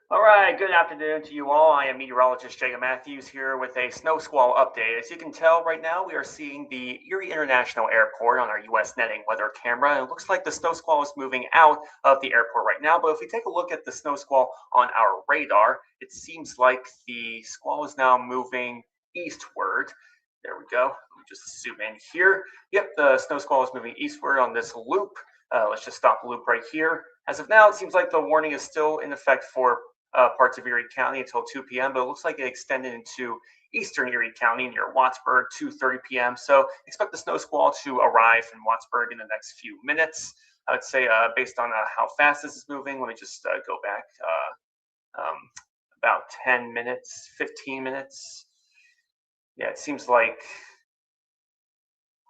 All right, good afternoon to you all. I am meteorologist Jacob Matthews here with a snow squall update. As you can tell right now, we are seeing the Erie International Airport on our US netting weather camera. And it looks like the snow squall is moving out of the airport right now. But if we take a look at the snow squall on our radar, it seems like the squall is now moving eastward. There we go. Let me just zoom in here. Yep, the snow squall is moving eastward on this loop. Let's just stop the loop right here. As of now, it seems like the warning is still in effect for parts of Erie County until 2 p.m., but it looks like it extended into eastern Erie County near Wattsburg, 2:30 p.m. So expect the snow squall to arrive in Wattsburg in the next few minutes. I would say, based on how fast this is moving, let me just go back about 10 minutes, 15 minutes. Yeah, it seems like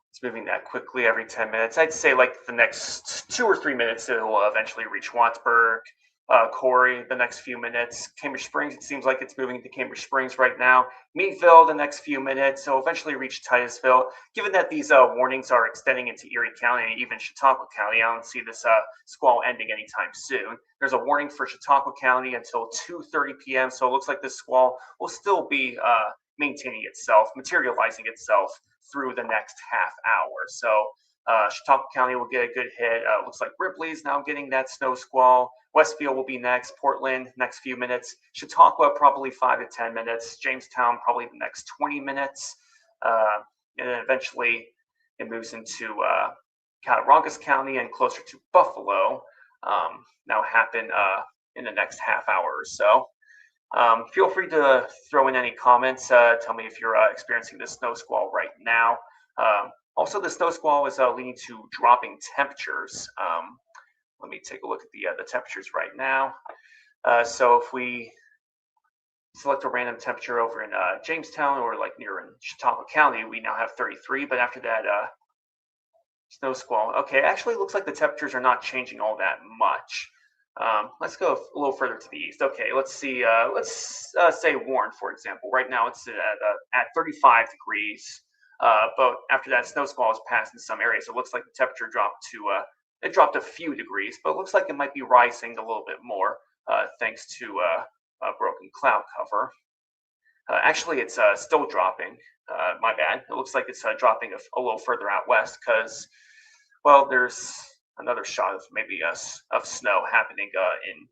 it's moving that quickly every 10 minutes. I'd say like the next 2 or 3 minutes, it will eventually reach Wattsburg. Corey, the next few minutes. Cambridge Springs, it seems like it's moving to Cambridge Springs right now. Meadville, the next few minutes. So eventually reach Titusville. Given that these warnings are extending into Erie County and even Chautauqua County, I don't see this squall ending anytime soon. There's a warning for Chautauqua County until 2:30 p.m. So it looks like this squall will still be maintaining itself, materializing itself through the next half hour. So Chautauqua County will get a good hit. Looks like Ripley's now getting that snow squall. Westfield will be next. Portland, next few minutes. Chautauqua, probably 5 to 10 minutes. Jamestown, probably the next 20 minutes. And then eventually it moves into Cattaraugus County and closer to Buffalo. Now happen in the next half hour or so. Feel free to throw in any comments. Tell me if you're experiencing this snow squall right now. Also, the snow squall is leading to dropping temperatures. Let me take a look at the temperatures right now. So if we select a random temperature over in Jamestown or like near in Chautauqua County, we now have 33. But after that snow squall, okay, actually looks like the temperatures are not changing all that much. Let's go a little further to the east. Okay, let's see. Let's say Warren, for example. Right now it's at 35 degrees. But after that snow squall has passed in some areas, it looks like the temperature dropped to it dropped a few degrees, but it looks like it might be rising a little bit more thanks to a broken cloud cover. Actually, it's still dropping. My bad. It looks like it's dropping a little further out west because, well, there's another shot of maybe of snow happening in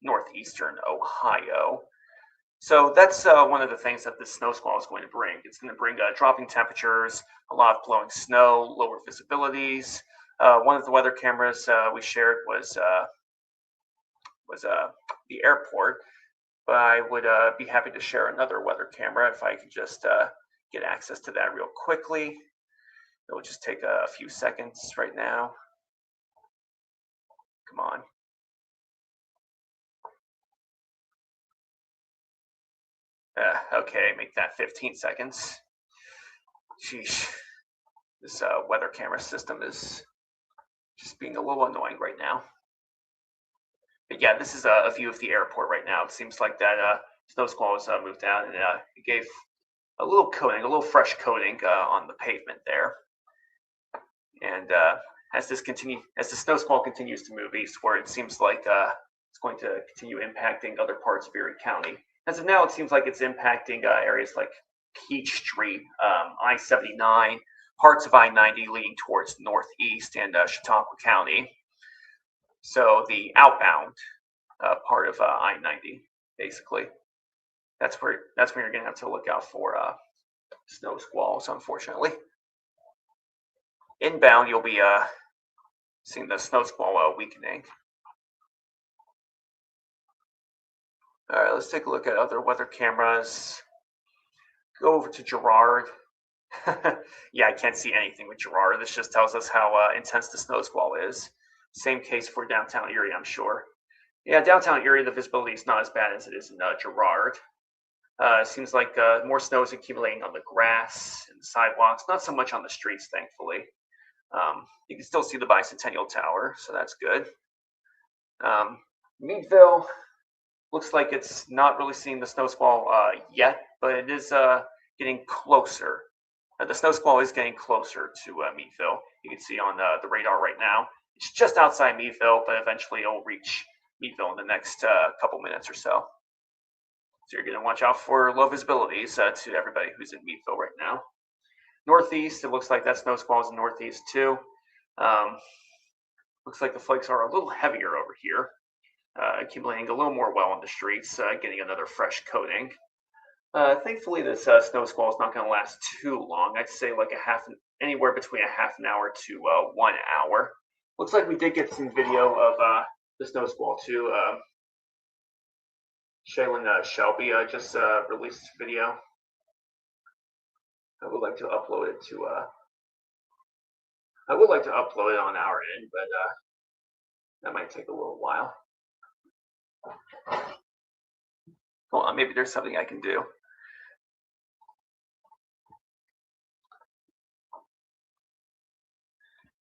northeastern Ohio. So that's one of the things that this snow squall is going to bring. It's going to bring dropping temperatures, a lot of blowing snow, lower visibilities. One of the weather cameras we shared was the airport, but I would be happy to share another weather camera if I could just get access to that real quickly. It will just take a few seconds right now. Come on. Okay, make that 15 seconds. Sheesh. This weather camera system is just being a little annoying right now. But yeah, this is a view of the airport right now. It seems like that snow squall has moved down and it gave a little coating, a little fresh coating on the pavement there. And as the snow squall continues to move eastward, it seems like it's going to continue impacting other parts of Erie County. As of now, it seems like it's impacting areas like Peachtree, I-79, parts of I-90 leading towards northeast and Chautauqua County. So the outbound part of I-90, basically. That's where you're going to have to look out for snow squalls, unfortunately. Inbound, you'll be seeing the snow squall weakening. All right, let's take a look at other weather cameras. Go over to Girard. Yeah, I can't see anything with Girard. This just tells us how intense the snow squall is. Same case for downtown Erie, I'm sure. Yeah, downtown Erie, the visibility is not as bad as it is in Girard. It seems like more snow is accumulating on the grass and the sidewalks, not so much on the streets, thankfully. You can still see the Bicentennial Tower, so that's good. Meadville looks like it's not really seeing the snow squall yet, but it is getting closer. The snow squall is getting closer to Meadville. You can see on the radar right now. It's just outside Meadville, but eventually it'll reach Meadville in the next couple minutes or so. So you're going to watch out for low visibilities to everybody who's in Meadville right now. Northeast, it looks like that snow squall is in northeast too. Looks like the flakes are a little heavier over here, accumulating a little more well on the streets, getting another fresh coating. Thankfully, this snow squall is not going to last too long. I'd say like anywhere between a half an hour to 1 hour. Looks like we did get some video of the snow squall too. Shaylin Shelby just released a video. I would like to upload it to. I would like to upload it on our end, but that might take a little while. Hold on, maybe there's something I can do.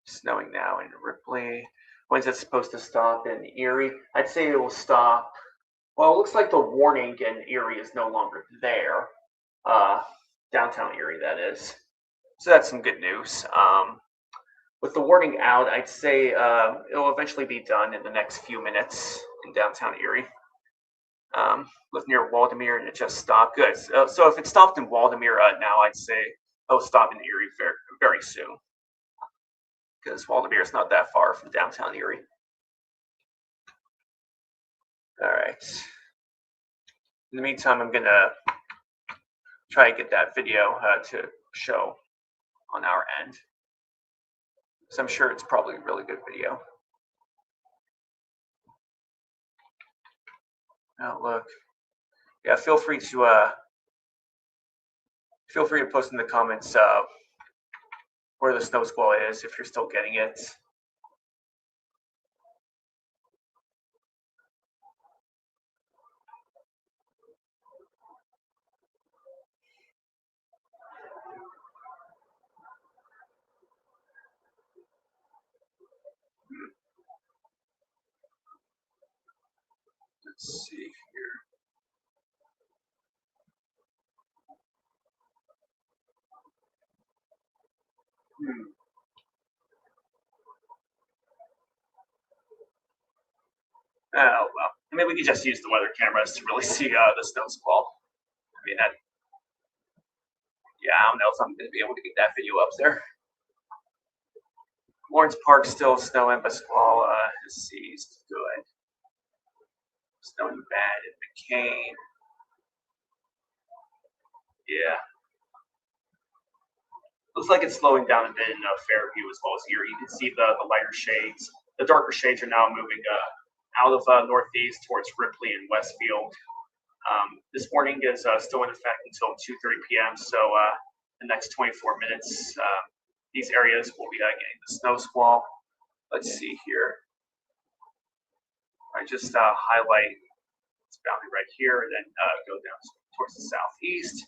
Snowing now in Ripley. When's it supposed to stop in Erie? I'd say it will stop. Well, it looks like the warning in Erie is no longer there. Downtown Erie, that is. So that's some good news. With the warning out, I'd say it'll eventually be done in the next few minutes in downtown Erie. Live near Waldameer and it just stopped. Good. So if it stopped in Waldameer now, I'd say it'll stop in Erie very, very soon. Because Waldameer is not that far from downtown Erie. All right. In the meantime, I'm going to try to get that video to show on our end. So I'm sure it's probably a really good video. Outlook. Yeah, feel free to post in the comments where the snow squall is if you're still getting it. Let's see here. Oh well. I mean, we could just use the weather cameras to really see the snow squall. I mean, yeah, I don't know if I'm going to be able to get that video up there. Lawrence Park still snowing, but squall has ceased. Good. Snowing bad in McCain. Yeah. Looks like it's slowing down a bit in Fairview as well as here. You can see the lighter shades. The darker shades are now moving out of northeast towards Ripley and Westfield. This warning is still in effect until 2:30 p.m. So the next 24 minutes, these areas will be getting the snow squall. Let's see here. I just highlight this boundary right here, and then go down towards the southeast.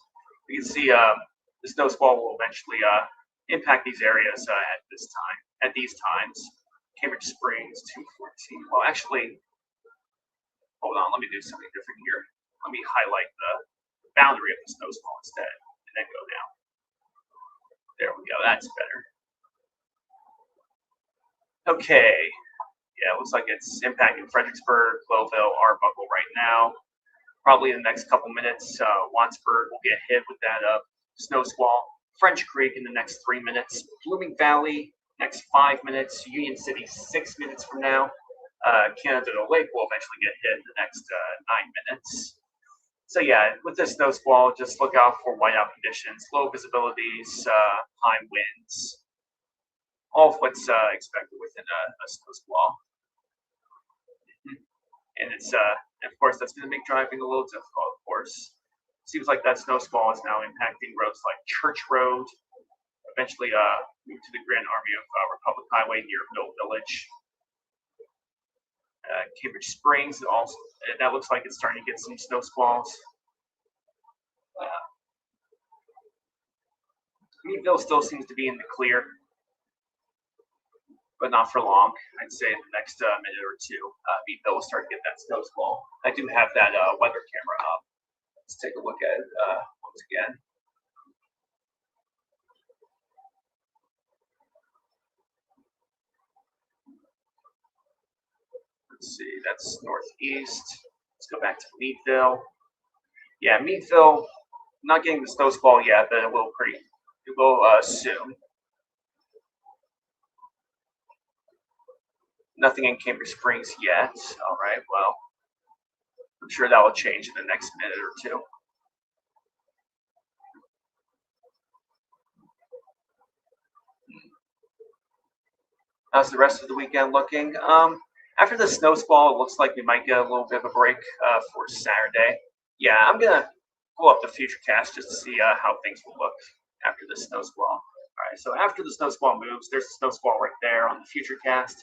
You can see the snow squall will eventually impact these areas at these times. Cambridge Springs, 214. Well, actually, hold on. Let me do something different here. Let me highlight the boundary of the snow squall instead, and then go down. There we go. That's better. Okay. Yeah, it looks like it's impacting Fredericksburg, Glowville, Arbuckle right now. Probably in the next couple minutes, Wattsburg will get hit with that snow squall. French Creek in the next 3 minutes. Blooming Valley, next 5 minutes. Union City, 6 minutes from now. Canada Lake will eventually get hit in the next 9 minutes. So yeah, with this snow squall, just look out for whiteout conditions, low visibilities, high winds. All of what's expected within a snow squall. And it's, of course, that's going to make driving a little difficult, of course. Seems like that snow squall is now impacting roads like Church Road, eventually move to the Grand Army of Republic Highway near Mill Village. Cambridge Springs, also, that looks like it's starting to get some snow squalls. Meadville still seems to be in the clear, but not for long. I'd say in the next minute or two, Meadville will start to get that snow squall. I do have that weather camera up. Let's take a look at it once again. Let's see, that's northeast. Let's go back to Meadville. Yeah, Meadville, not getting the snow squall yet, but it will soon. Nothing in Cambridge Springs yet. All right, well, I'm sure that will change in the next minute or two. How's the rest of the weekend looking? After the snow squall, it looks like we might get a little bit of a break for Saturday. Yeah, I'm gonna pull up the futurecast just to see how things will look after the snow squall. All right, so after the snow squall moves, there's the snow squall right there on the futurecast.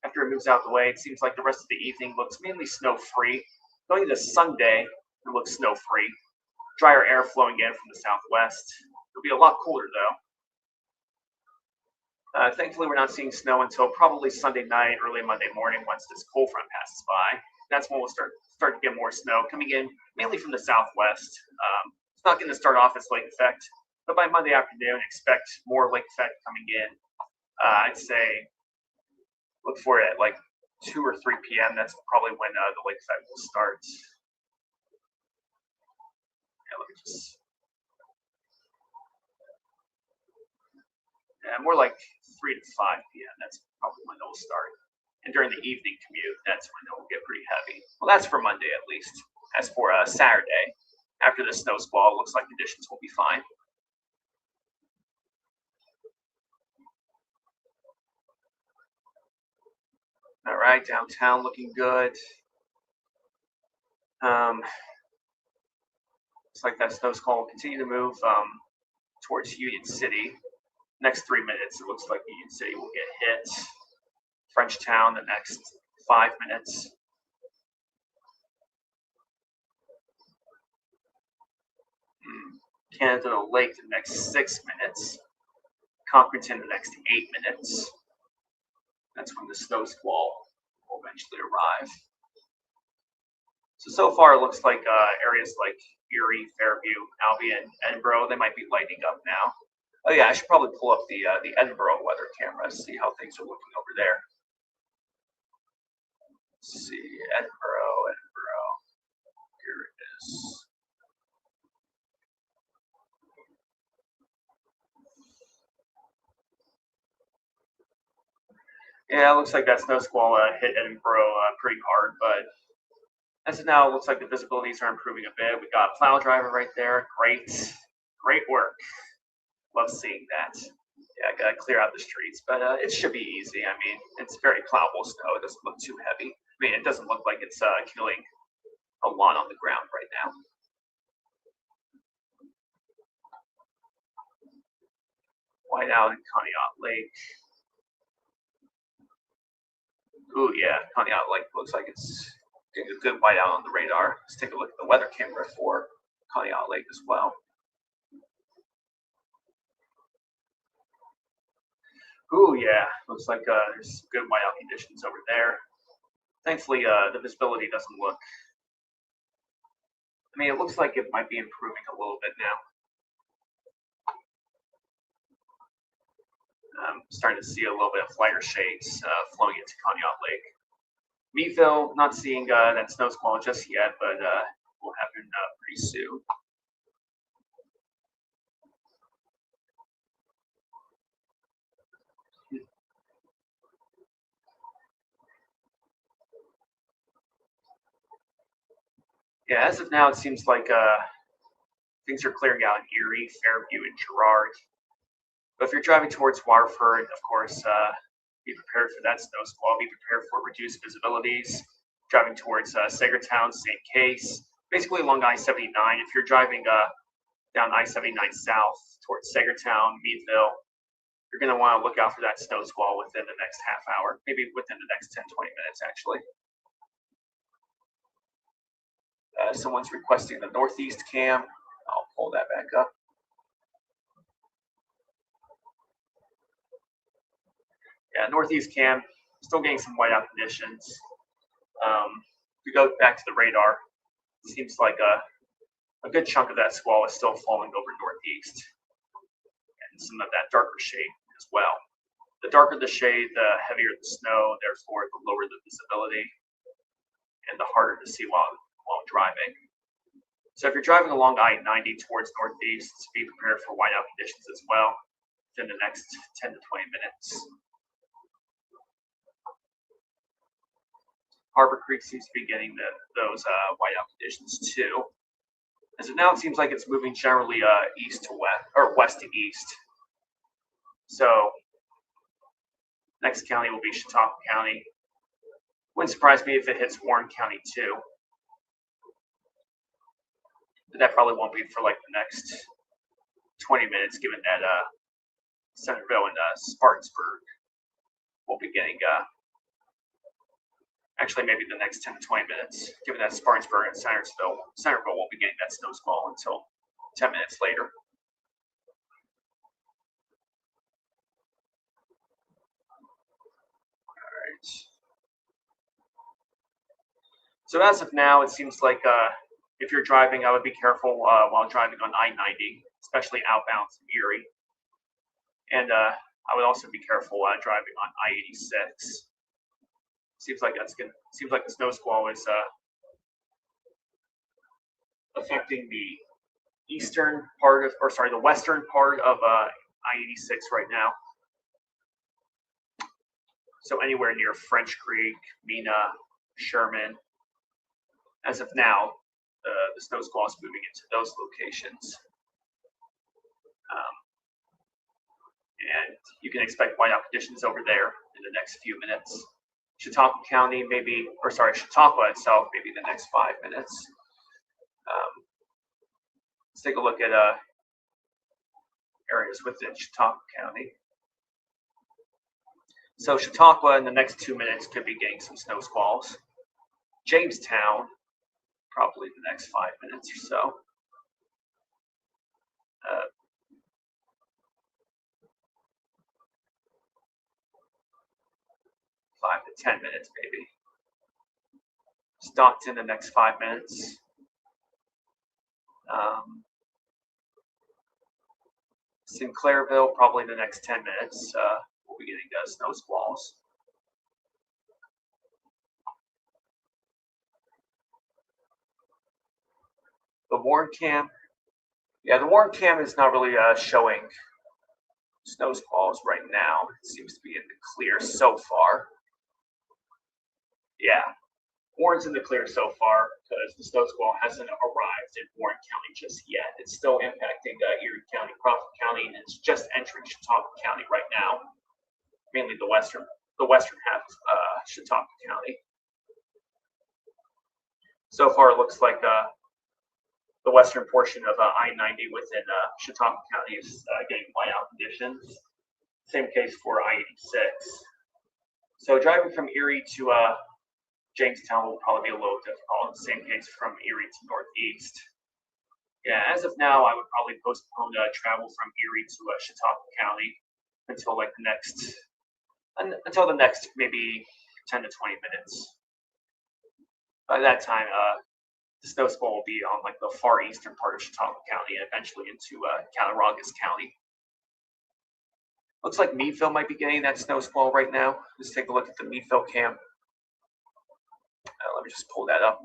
After it moves out the way, it seems like the rest of the evening looks mainly snow-free. Going to Sunday, it looks snow-free. Drier air flowing in from the southwest. It'll be a lot colder though. Thankfully, we're not seeing snow until probably Sunday night, early Monday morning, once this cold front passes by. That's when we'll start to get more snow coming in, mainly from the southwest. It's not going to start off as lake effect, but by Monday afternoon, expect more lake effect coming in. I'd say look for it at like 2 or 3 p.m. That's probably when the lake effect will start. Yeah, let me just. Yeah, more like 3 to 5 p.m. That's probably when it'll start. And during the evening commute, that's when it will get pretty heavy. Well, that's for Monday at least. As for Saturday, after the snow squall, it looks like conditions will be fine. All right, downtown looking good. Looks like that snow squall will continue to move towards Union City. Next 3 minutes, it looks like Union City will get hit. Frenchtown, the next 5 minutes. Canada Lake, the next 6 minutes. Conquerton, the next 8 minutes. That's when the snow squall will eventually arrive. So far, it looks like areas like Erie, Fairview, Albion, Edinburgh, they might be lighting up now. Oh yeah, I should probably pull up the Edinburgh weather camera, see how things are looking over there. Let's see, Edinburgh. Here it is. Yeah, it looks like that snow squall hit Edinburgh pretty hard, but as of now, it looks like the visibilities are improving a bit. We got a plow driver right there. Great work. Love seeing that. Yeah, I gotta clear out the streets, but it should be easy. I mean, it's very plowable snow. It doesn't look too heavy. I mean, it doesn't look like it's killing a lot on the ground right now. Whiteout and Conneaut Lake. Ooh, yeah, Conneaut Lake looks like it's getting a good whiteout on the radar. Let's take a look at the weather camera for Conneaut Lake as well. Ooh, yeah, looks like there's good whiteout conditions over there. Thankfully, the visibility doesn't look. I mean, it looks like it might be improving a little bit now. I'm starting to see a little bit of lighter shades flowing into Conneaut Lake. Meadville, not seeing that snow squall just yet, but will happen pretty soon. Yeah, as of now, it seems like things are clearing out in Erie, Fairview, and Girard. But if you're driving towards Waterford, of course, be prepared for that snow squall. Be prepared for reduced visibilities. Driving towards Sagertown, same case. Basically along I-79. If you're driving down I-79 south towards Sagertown, Meadville, you're going to want to look out for that snow squall within the next half hour, maybe within the next 10, 20 minutes, actually. Someone's requesting the northeast cam. I'll pull that back up. Yeah, northeast cam, still getting some whiteout conditions. If we go back to the radar, it seems like a good chunk of that squall is still falling over northeast, and some of that darker shade as well. The darker the shade, the heavier the snow, therefore the lower the visibility. and the harder to see while driving. So if you're driving along I-90 towards northeast, be prepared for whiteout conditions as well within the next 10 to 20 minutes. Harbor Creek seems to be getting those whiteout conditions too. As of now, it seems like it's moving generally east to west, or west to east. So next county will be Chautauqua County. Wouldn't surprise me if it hits Warren County too. But that probably won't be for like the next 20 minutes, given that Centerville and Spartanburg will be getting, actually maybe the next 10 to 20 minutes, given that Spartanburg and Centerville won't be getting that snow squall until 10 minutes later. All right. So as of now, it seems like if you're driving, I would be careful while driving on I-90, especially outbound to Erie. And I would also be careful driving on I-86. Seems like the snow squall is affecting the the western part of I-86 right now. So anywhere near French Creek, Mina, Sherman. As of now, the snow squall is moving into those locations. And you can expect whiteout conditions over there in the next few minutes. Chautauqua County, Chautauqua itself, maybe the next 5 minutes. Let's take a look at areas within Chautauqua County. So Chautauqua in the next 2 minutes could be getting some snow squalls. Jamestown, probably the next 5 minutes or so. 5 to 10 minutes, maybe. Stockton, the next 5 minutes. Sinclairville, probably the next 10 minutes. We'll be getting snow squalls. The Warren Cam, the Warren Cam is not really showing snow squalls right now. It seems to be in the clear so far. Yeah, Warren's in the clear so far because the snow squall hasn't arrived in Warren County just yet. It's still impacting Erie County, Crawford County, and it's just entering Chautauqua County right now. Mainly the western half of Chautauqua County. So far, it looks like the western portion of I-90 within Chautauqua County is getting whiteout conditions. Same case for I-86. So driving from Erie to Jamestown will probably be a little difficult. Same case from Erie to northeast. Yeah, as of now, I would probably postpone travel from Erie to Chautauqua County until the next maybe 10 to 20 minutes. By that time, the snow squall will be on like the far eastern part of Chautauqua County and eventually into Cattaraugus County. Looks like Meadville might be getting that snow squall right now. Let's take a look at the Meadville cam. Let me just pull that up.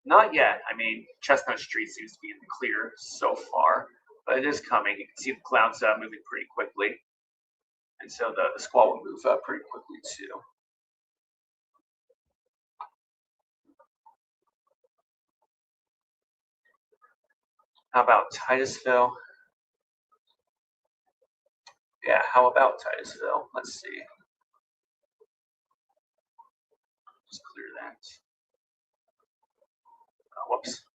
Not yet. I mean, Chestnut Street seems to be in the clear so far, but it is coming. You can see the clouds moving pretty quickly, and so the squall will move pretty quickly too. How about Titusville? Yeah, how about Titusville? Let's see. Just clear that. Whoops.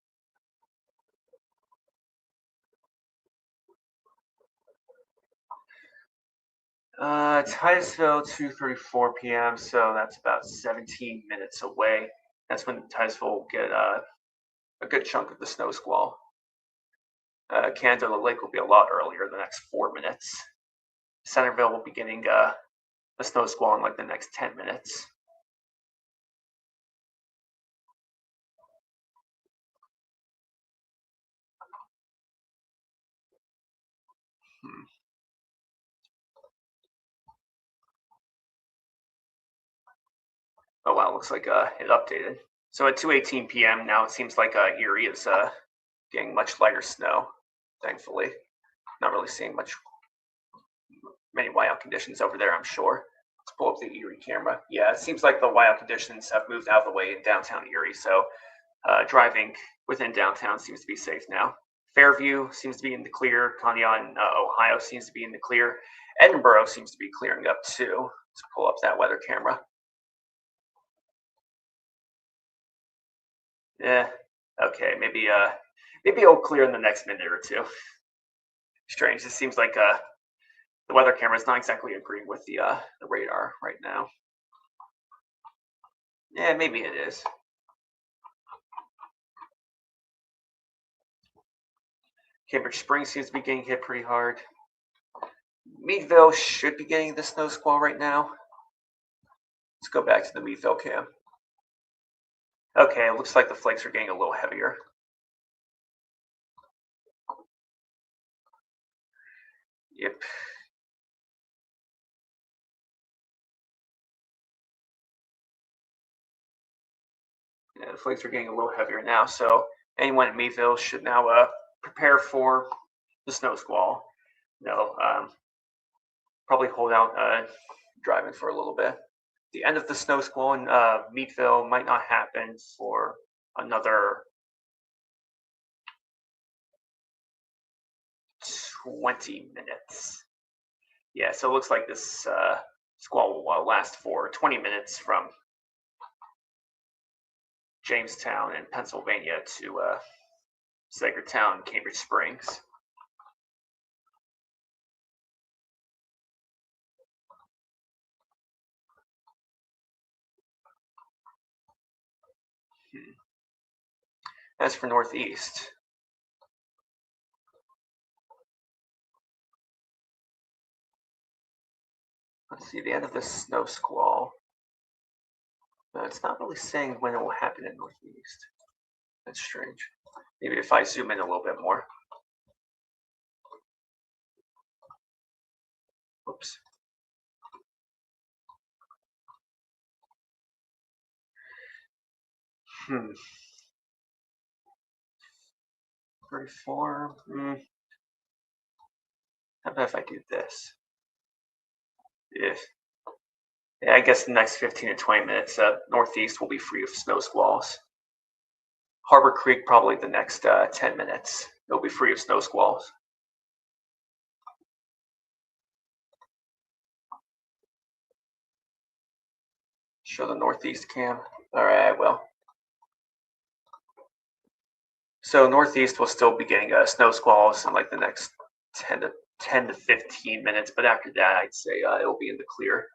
Titusville, 2:34 p.m. So that's about 17 minutes away. That's when Titusville will get a good chunk of the snow squall. Canada Lake will be a lot earlier, the next 4 minutes. Centerville will be getting a snow squall in like the next 10 minutes. Oh wow, looks like it updated. So at 2:18 p.m. now, it seems like Erie is getting much lighter snow. Thankfully, not really seeing many whiteout conditions over there. I'm sure. Let's pull up the Erie camera. Yeah, it seems like the whiteout conditions have moved out of the way in downtown Erie. So driving within downtown seems to be safe now. Fairview seems to be in the clear. Conneaut, Ohio seems to be in the clear. Edinburgh seems to be clearing up too. Let's pull up that weather camera. Yeah. Okay. Maybe it'll clear in the next minute or two. Strange. It seems like the weather camera is not exactly agreeing with the radar right now. Yeah, maybe it is. Cambridge Springs seems to be getting hit pretty hard. Meadville should be getting the snow squall right now. Let's go back to the Meadville cam. Okay, it looks like the flakes are getting a little heavier. Yep. Yeah, the flakes are getting a little heavier now, so anyone in Meadville should now prepare for the snow squall. No, probably hold out driving for a little bit. The end of the snow squall in Meadville might not happen for another 20 minutes. Yeah, so it looks like this squall will last for 20 minutes from Jamestown in Pennsylvania to Sagertown, Cambridge Springs. As for Northeast, let's see, the end of this snow squall. It's not really saying when it will happen in Northeast. That's strange. Maybe if I zoom in a little bit more. Oops. Hmm. 34. How about if I do this? If Yeah, I guess the next 15 to 20 minutes, Northeast will be free of snow squalls. Harbor Creek, probably the next 10 minutes. It'll be free of snow squalls. Show the Northeast cam. All right, I will. So Northeast will still be getting snow squalls in like the next 10 to 15 minutes, but after that, I'd say it'll be in the clear.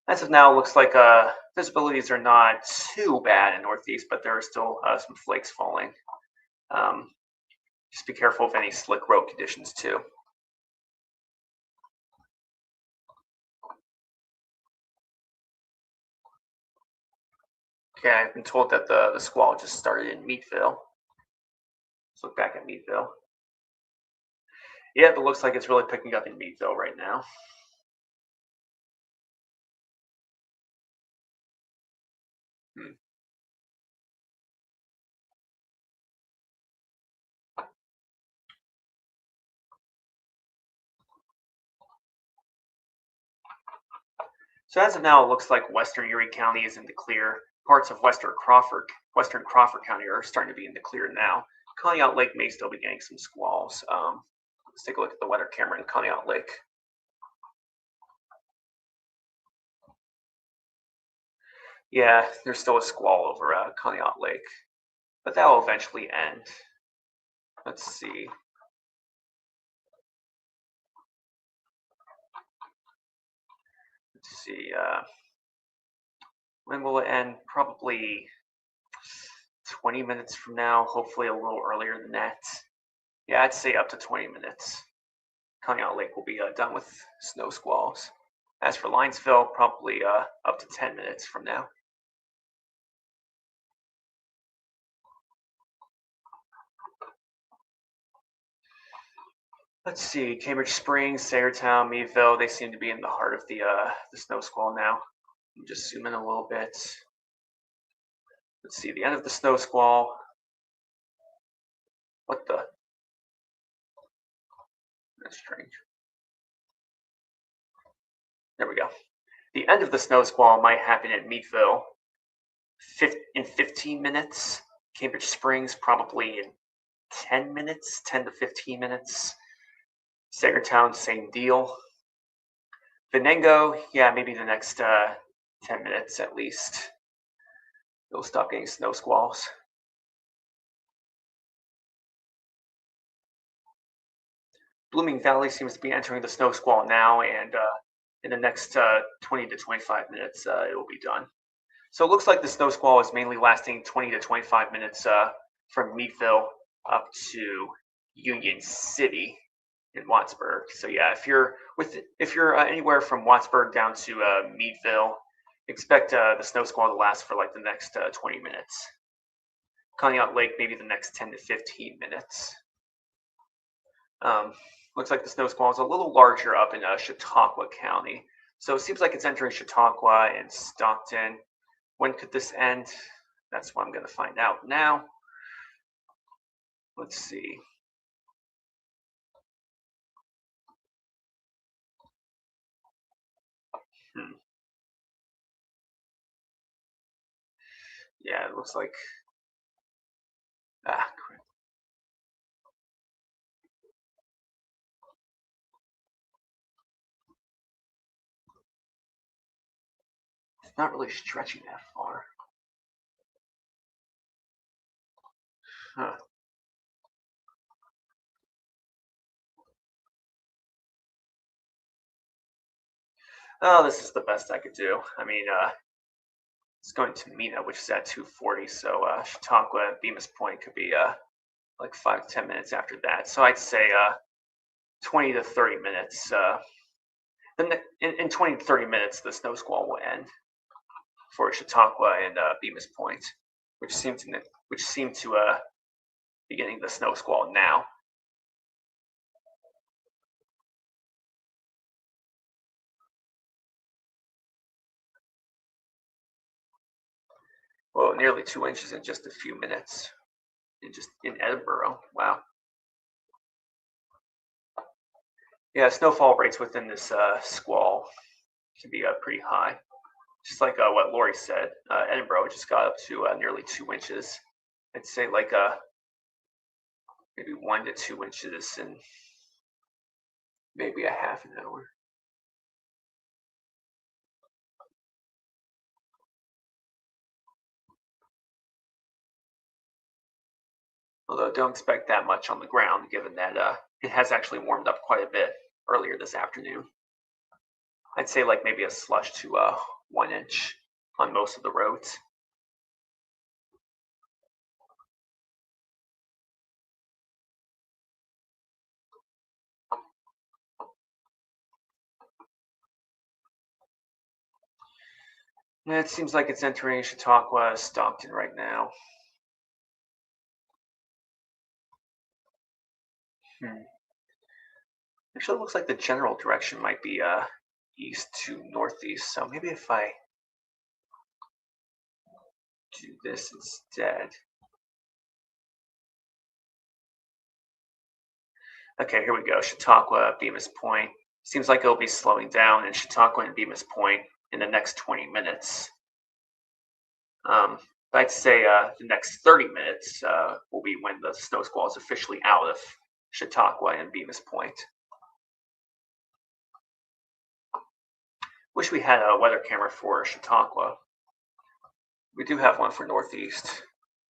As of now, it looks like visibilities are not too bad in Northeast, but there are still some flakes falling. Just be careful of any slick road conditions too. Okay, I've been told that the squall just started in Meadville. Let's look back at Meadville. Yeah, it looks like it's really picking up in Meadville right now. Hmm. So as of now, it looks like Western Erie County is in the clear. Parts of Western Crawford County are starting to be in the clear now. Conneaut Lake may still be getting some squalls. Let's take a look at the weather camera in Conneaut Lake. Yeah, there's still a squall over Conneaut Lake, but that will eventually end. Let's see. Let's see. When will it end? Probably 20 minutes from now. Hopefully, a little earlier than that. Yeah, I'd say up to 20 minutes. Conneaut Lake will be done with snow squalls. As for Linesville, probably up to 10 minutes from now. Let's see, Cambridge Springs, Sagertown, Meadville, they seem to be in the heart of the snow squall now. Just zoom in a little bit. Let's see, the end of the snow squall. What the? That's strange. There we go. The end of the snow squall might happen at Meadville in 15 minutes. Cambridge Springs probably in 10 minutes, 10 to 15 minutes. Sagertown, same deal. Venango, yeah, maybe the next 10 minutes at least. You'll stop getting snow squalls. Blooming Valley seems to be entering the snow squall now, and in the next 20 to 25 minutes, it will be done. So it looks like the snow squall is mainly lasting 20 to 25 minutes from Meadville up to Union City in Wattsburg. So yeah, if you're anywhere from Wattsburg down to Meadville, expect the snow squall to last for like the next 20 minutes. Conneaut Lake, maybe the next 10 to 15 minutes. Looks like the snow squall is a little larger up in Chautauqua County. So it seems like it's entering Chautauqua and Stockton. When could this end? That's what I'm going to find out now. Let's see. Yeah, it looks like. Ah, crap. It's not really stretching that far. Huh. Oh, this is the best I could do. I mean, it's going to Mina, which is at 2:40, so Chautauqua and Bemis Point could be like 5 to 10 minutes after that. So I'd say 20 to 30 minutes. Then in 20 to 30 minutes, the snow squall will end for Chautauqua and Bemis Point, which seem to be getting the snow squall now. Well, nearly 2 inches in just a few minutes. In Edinburgh. Wow. Yeah, snowfall rates within this squall can be pretty high. Just like what Lori said, Edinburgh just got up to nearly 2 inches. I'd say like maybe 1 to 2 inches in maybe a half an hour. Although don't expect that much on the ground, given that it has actually warmed up quite a bit earlier this afternoon. I'd say like maybe a slush to 1 inch on most of the roads. And it seems like it's entering Chautauqua, Stockton right now. Hmm. Actually, it looks like the general direction might be east to northeast. So maybe if I do this instead. Okay, here we go. Chautauqua, Bemis Point. Seems like it'll be slowing down in Chautauqua and Bemis Point in the next 20 minutes. I'd say the next 30 minutes will be when the snow squall is officially out of Chautauqua and Bemis Point. Wish we had a weather camera for Chautauqua. We do have one for Northeast.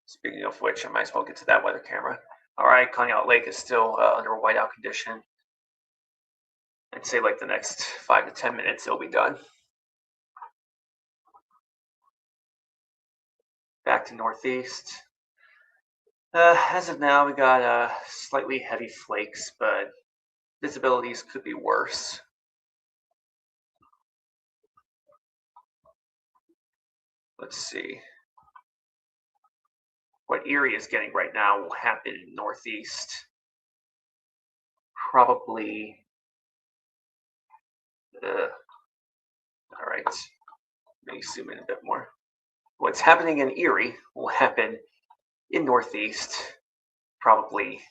Speaking of which, I might as well get to that weather camera. All right, Conneaut Lake is still under a whiteout condition. I'd say like the next 5 to 10 minutes, it'll be done. Back to Northeast. As of now, we got slightly heavy flakes, but visibilities could be worse. Let's see. What Erie is getting right now will happen in Northeast. Probably. All right. Let me zoom in a bit more. What's happening in Erie will happen in Northeast probably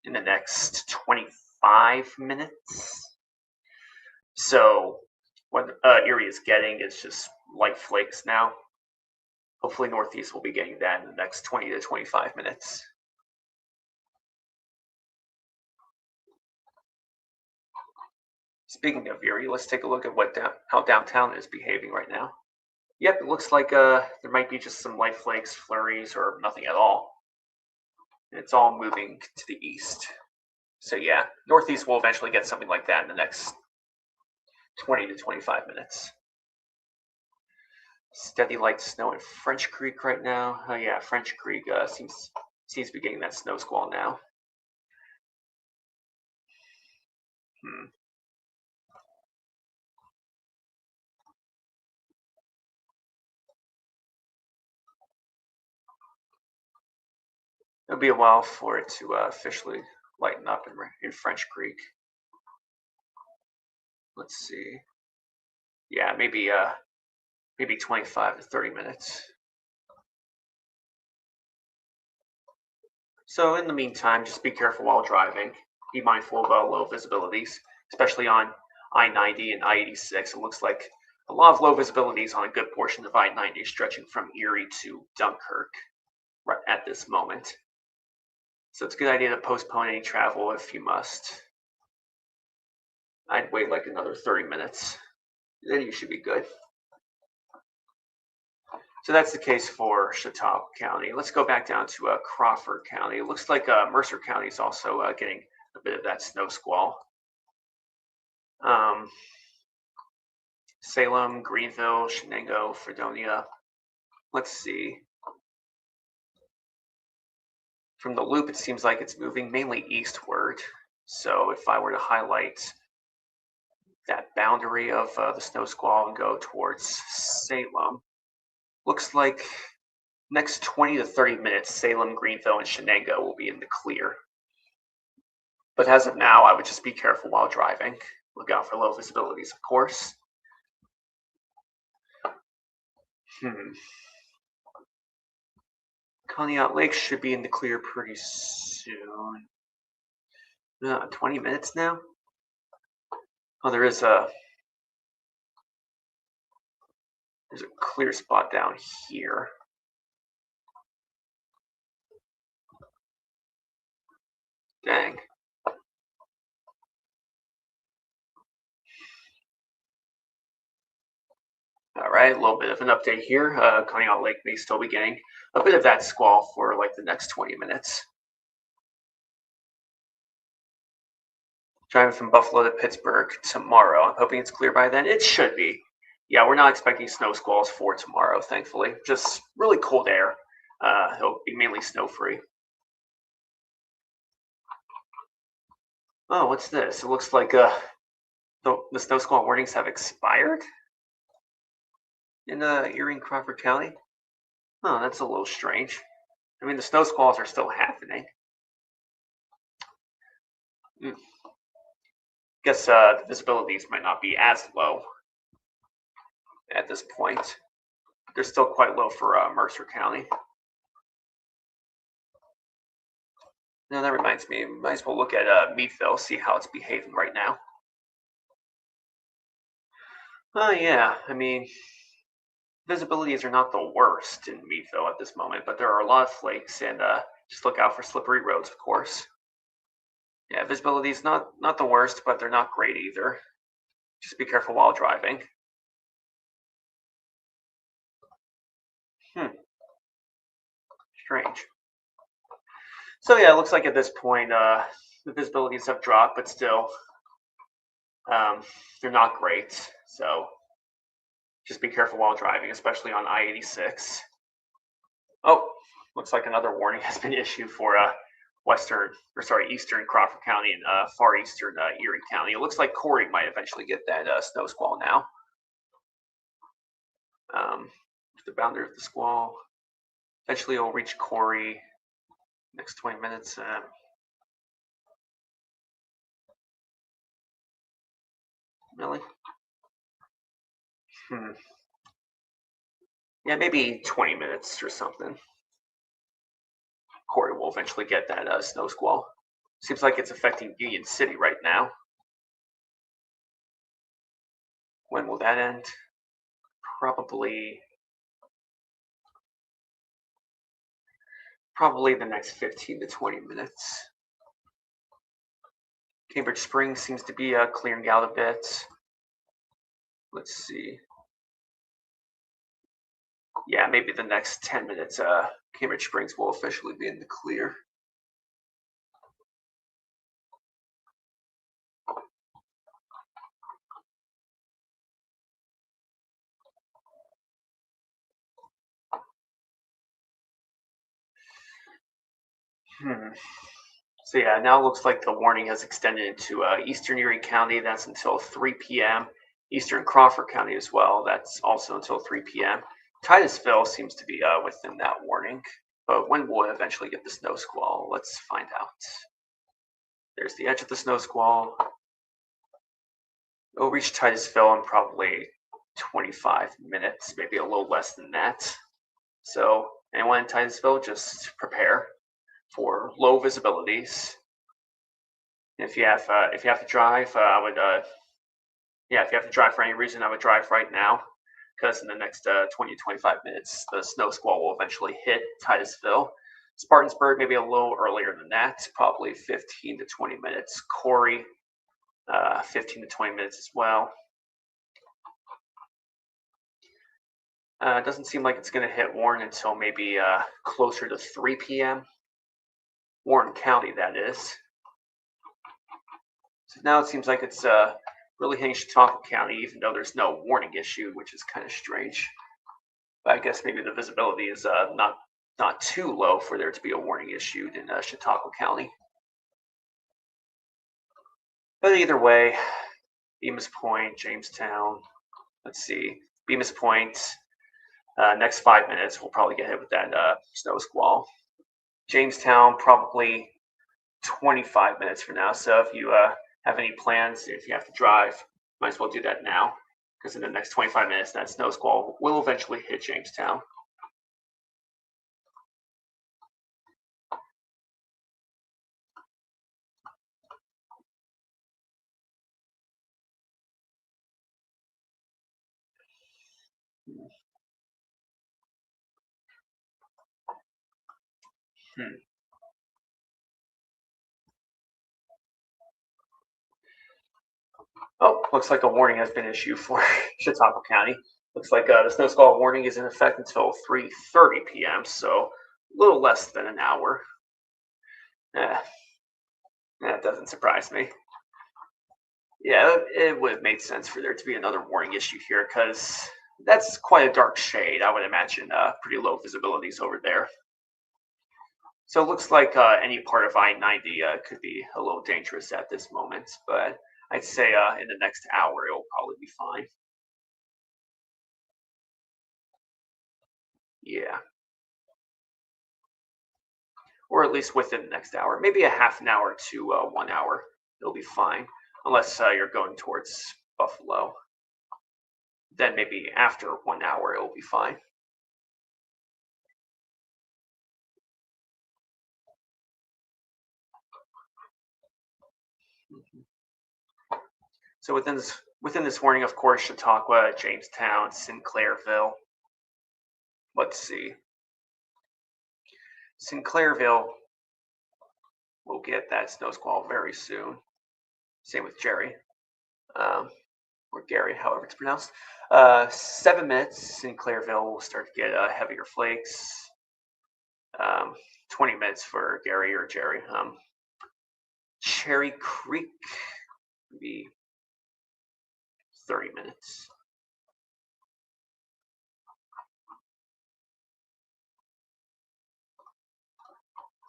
in the next 25 minutes. So what Erie is getting is just light flakes now. Hopefully Northeast will be getting that in the next 20 to 25 minutes. Speaking of Erie, let's take a look at how downtown is behaving right now. Yep, it looks like there might be just some light flakes, flurries, or nothing at all. And it's all moving to the east. So yeah, Northeast will eventually get something like that in the next 20 to 25 minutes. Steady light snow in French Creek right now. Oh yeah, French Creek seems to be getting that snow squall now. It'll be a while for it to officially lighten up in French Creek. Let's see. Yeah, maybe 25 to 30 minutes. So in the meantime, just be careful while driving. Be mindful of low visibilities, especially on I-90 and I-86. It looks like a lot of low visibilities on a good portion of I-90 stretching from Erie to Dunkirk right at this moment. So it's a good idea to postpone any travel if you must. I'd wait like another 30 minutes. Then you should be good. So that's the case for Chautauqua County. Let's go back down to Crawford County. It looks like Mercer County is also getting a bit of that snow squall. Salem, Greenville, Shenango, Fredonia. Let's see. From the loop, it seems like it's moving mainly eastward. So if I were to highlight that boundary of the snow squall and go towards Salem, looks like next 20 to 30 minutes, Salem, Greenville, and Shenango will be in the clear. But as of now, I would just be careful while driving. Look out for low visibilities, of course. Conneaut Lake should be in the clear pretty soon. 20 minutes now? Oh, there's a clear spot down here. Dang. All right, a little bit of an update here. Conneaut Lake may still be getting a bit of that squall for like the next 20 minutes. Driving from Buffalo to Pittsburgh tomorrow. I'm hoping it's clear by then. It should be. Yeah, we're not expecting snow squalls for tomorrow, thankfully. Just really cold air. It'll be mainly snow-free. Oh, what's this? It looks like the snow squall warnings have expired in Erie and Crawford County. Oh, that's a little strange. I mean, the snow squalls are still happening. Guess the visibilities might not be as low at this point. They're still quite low for Mercer County. Now that reminds me, might as well look at Meadville, see how it's behaving right now. Oh yeah, I mean, visibilities are not the worst in Meadville at this moment, but there are a lot of flakes, and just look out for slippery roads, of course. Yeah, visibility is not the worst, but they're not great either. Just be careful while driving. Strange. So yeah, it looks like at this point the visibilities have dropped, but still they're not great. So just be careful while driving, especially on I-86. Oh, looks like another warning has been issued for eastern Crawford County and far eastern Erie County. It looks like Corey might eventually get that snow squall now. The boundary of the squall. Eventually, it'll reach Corey next 20 minutes. Really? Yeah, maybe 20 minutes or something. Corey will eventually get that snow squall. Seems like it's affecting Union City right now. When will that end? Probably the next 15 to 20 minutes. Cambridge Springs seems to be clearing out a bit. Let's see. Yeah, maybe the next 10 minutes, Cambridge Springs will officially be in the clear. Hmm. So yeah, now it looks like the warning has extended into Eastern Erie County. That's until 3 p.m. Eastern Crawford County as well. That's also until 3 p.m. Titusville seems to be within that warning. But when will it eventually get the snow squall? Let's find out. There's the edge of the snow squall. It'll reach Titusville in probably 25 minutes, maybe a little less than that. So anyone in Titusville, just prepare for low visibilities. If you have to drive, I would yeah, if you have to drive for any reason, I would drive right now because in the next 20 to 25 minutes, the snow squall will eventually hit Titusville. Spartansburg, maybe a little earlier than that, probably 15 to 20 minutes. Corey, 15 to 20 minutes as well. It doesn't seem like it's going to hit Warren until maybe closer to 3 p.m. Warren County, that is. So now it seems like it's really hitting Chautauqua County, even though there's no warning issue, which is kind of strange. But I guess maybe the visibility is not too low for there to be a warning issued in Chautauqua County. But either way, Bemis Point, Jamestown. Let's see, Bemis Point. Next 5 minutes, we'll probably get hit with that snow squall. Jamestown, probably 25 minutes from now. So if you have any plans, if you have to drive, might as well do that now. Because in the next 25 minutes, that snow squall will eventually hit Jamestown. Hmm. Oh, looks like a warning has been issued for Chautauqua County. Looks like the snow squall warning is in effect until 3:30 p.m., so a little less than an hour. Eh, that doesn't surprise me. Yeah, it would have made sense for there to be another warning issue here because that's quite a dark shade. I would imagine pretty low visibilities over there. So it looks like any part of I-90 could be a little dangerous at this moment, but I'd say in the next hour it'll probably be fine. Yeah, or at least within the next hour, maybe a half an hour to 1 hour. It'll be fine, unless you're going towards Buffalo. Then maybe after 1 hour it'll be fine. So within this warning, of course, Chautauqua, Jamestown, Sinclairville. Let's see. Sinclairville will get that snow squall very soon. Same with Jerry, um, or Gary, however it's pronounced. 7 minutes, Sinclairville will start to get heavier flakes. 20 minutes for Gary or Jerry. Cherry Creek, maybe 30 minutes.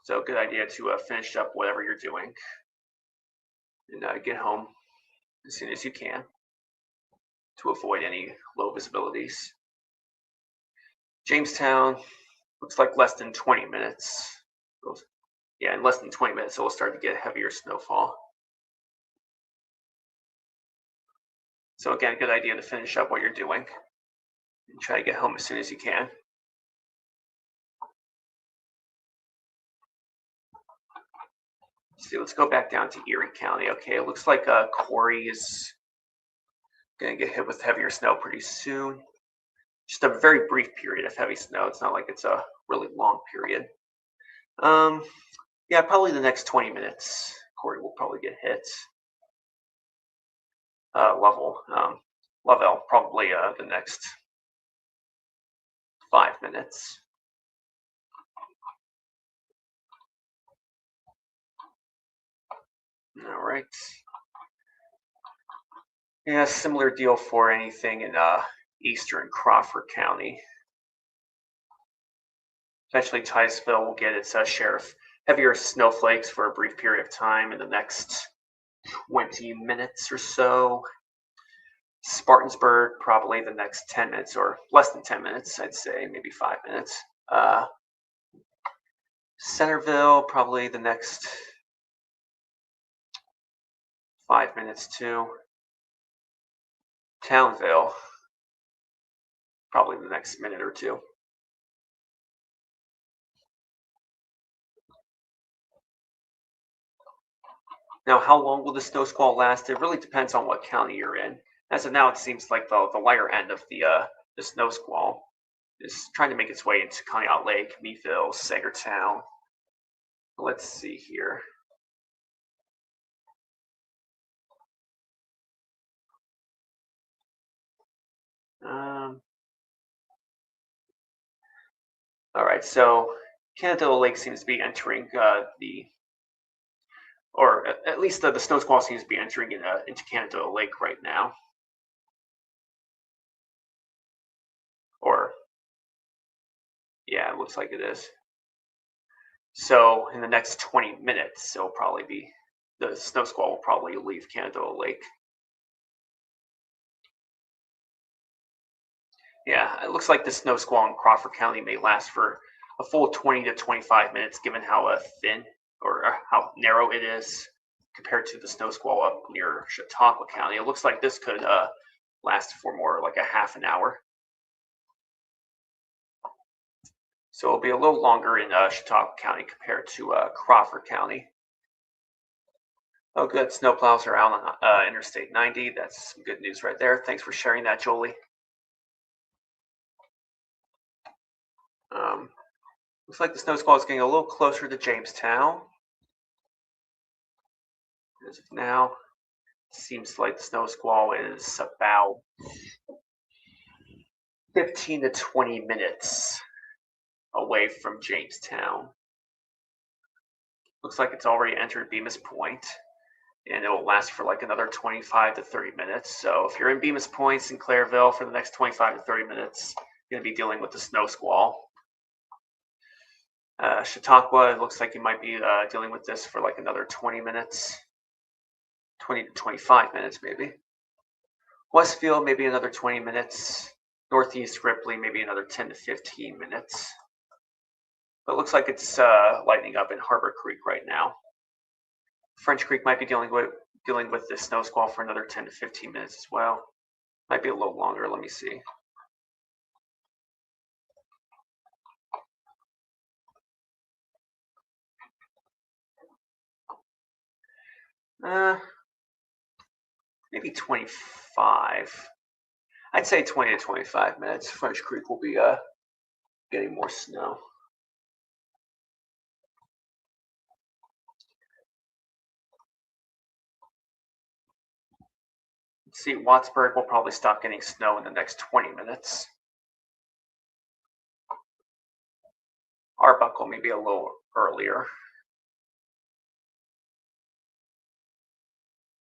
So good idea to finish up whatever you're doing and get home as soon as you can to avoid any low visibilities. Jamestown looks like less than 20 minutes. Yeah, in less than 20 minutes, it will start to get heavier snowfall. So again, good idea to finish up what you're doing. and try to get home as soon as you can. See, let's go back down to Erie County. Okay, it looks like Corey is going to get hit with heavier snow pretty soon. Just a very brief period of heavy snow. It's not like it's a really long period. Um, yeah, probably the next 20 minutes, Corey will probably get hit. Lovell, probably the next 5 minutes. All right. Yeah, similar deal for anything in eastern Crawford County. Eventually, Ticeville will get its share of heavier snowflakes for a brief period of time in the next 20 minutes or so. Spartansburg, probably the next 10 minutes or less than 10 minutes, I'd say, maybe 5 minutes. Centerville, probably the next 5 minutes too. Townville, probably the next minute or two. Now, how long will the snow squall last? It really depends on what county you're in. As of now, it seems like the lighter end of the snow squall is trying to make its way into Conneaut Lake, Meadville, Sagertown. Let's see here. All right, so Canadilla Lake seems to be entering or at least the snow squall seems to be entering into Canadilla Lake right now. Or, yeah, it looks like it is. So in the next 20 minutes, it'll probably be, the snow squall will probably leave Canadilla Lake. Yeah, it looks like the snow squall in Crawford County may last for a full 20 to 25 minutes, given how thin or how narrow it is compared to the snow squall up near Chautauqua County. It looks like this could last for more like a half an hour. So it'll be a little longer in Chautauqua County compared to Crawford County. Oh, good. Snowplows are out on Interstate 90. That's some good news right there. Thanks for sharing that, Jolie. Looks like the snow squall is getting a little closer to Jamestown. As of now, it seems like the snow squall is about 15 to 20 minutes away from Jamestown. Looks like it's already entered Bemis Point, and it will last for like another 25 to 30 minutes. So if you're in Bemis Point, Sinclairville, for the next 25 to 30 minutes, you're going to be dealing with the snow squall. Chautauqua, it looks like you might be dealing with this for like another 20 minutes, 20 to 25 minutes maybe. Westfield, maybe another 20 minutes. Northeast Ripley, maybe another 10 to 15 minutes. But it looks like it's lightening up in Harbor Creek right now. French Creek might be dealing with this snow squall for another 10 to 15 minutes as well. Might be a little longer. Let me see. Maybe 25. I'd say 20 to 25 minutes. French Creek will be getting more snow. Let's see, Wattsburg will probably stop getting snow in the next 20 minutes. Arbuckle maybe a little earlier.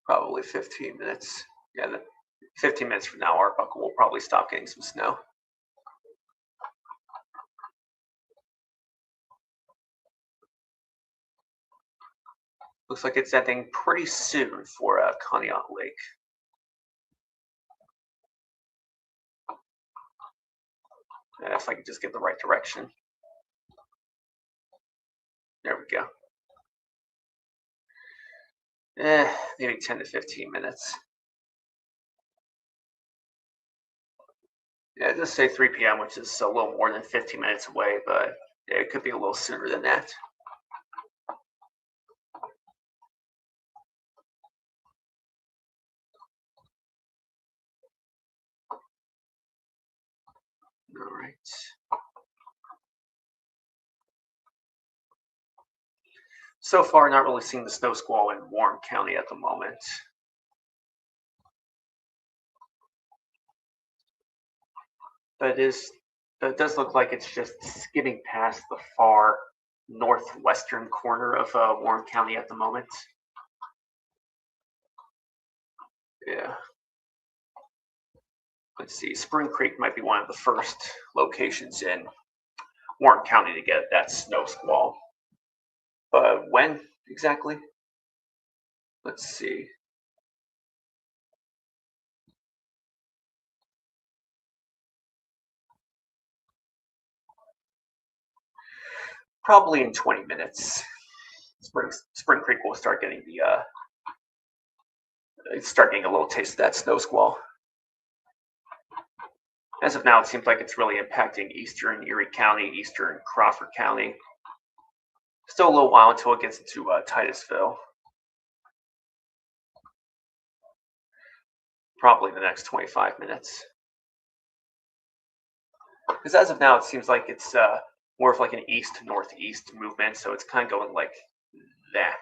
Probably 15 minutes. Yeah, 15 minutes from now, Arbuckle will probably stop getting some snow. Looks like it's ending pretty soon for Conneaut Lake. If I can just get the right direction. There we go. Maybe 10 to 15 minutes. Yeah, just say 3 p.m., which is a little more than 15 minutes away, but it could be a little sooner than that. All right. So far, not really seeing the snow squall in Warren County at the moment. But it does look like it's just skimming past the far northwestern corner of Warren County at the moment. Yeah. Let's see. Spring Creek might be one of the first locations in Warren County to get that snow squall. But when exactly? Let's see. Probably in 20 minutes. Spring Creek will start getting a little taste of that snow squall. As of now, it seems like it's really impacting eastern Erie County, eastern Crawford County. Still a little while until it gets into Titusville. Probably the next 25 minutes. Because as of now, it seems like it's more of like an east to northeast movement, so it's kind of going like that.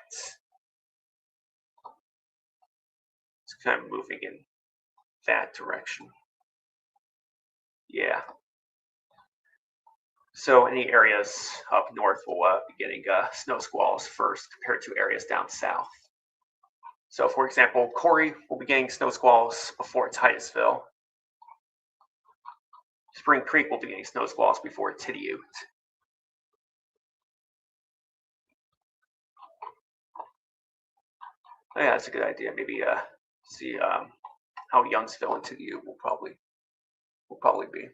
It's kind of moving in that direction. Yeah. So any areas up north will be getting snow squalls first compared to areas down south. So for example, Corey will be getting snow squalls before Titusville. Spring Creek will be getting snow squalls before Tidiute. Oh, yeah, that's a good idea. Maybe see how Youngsville and Tidiute will probably be.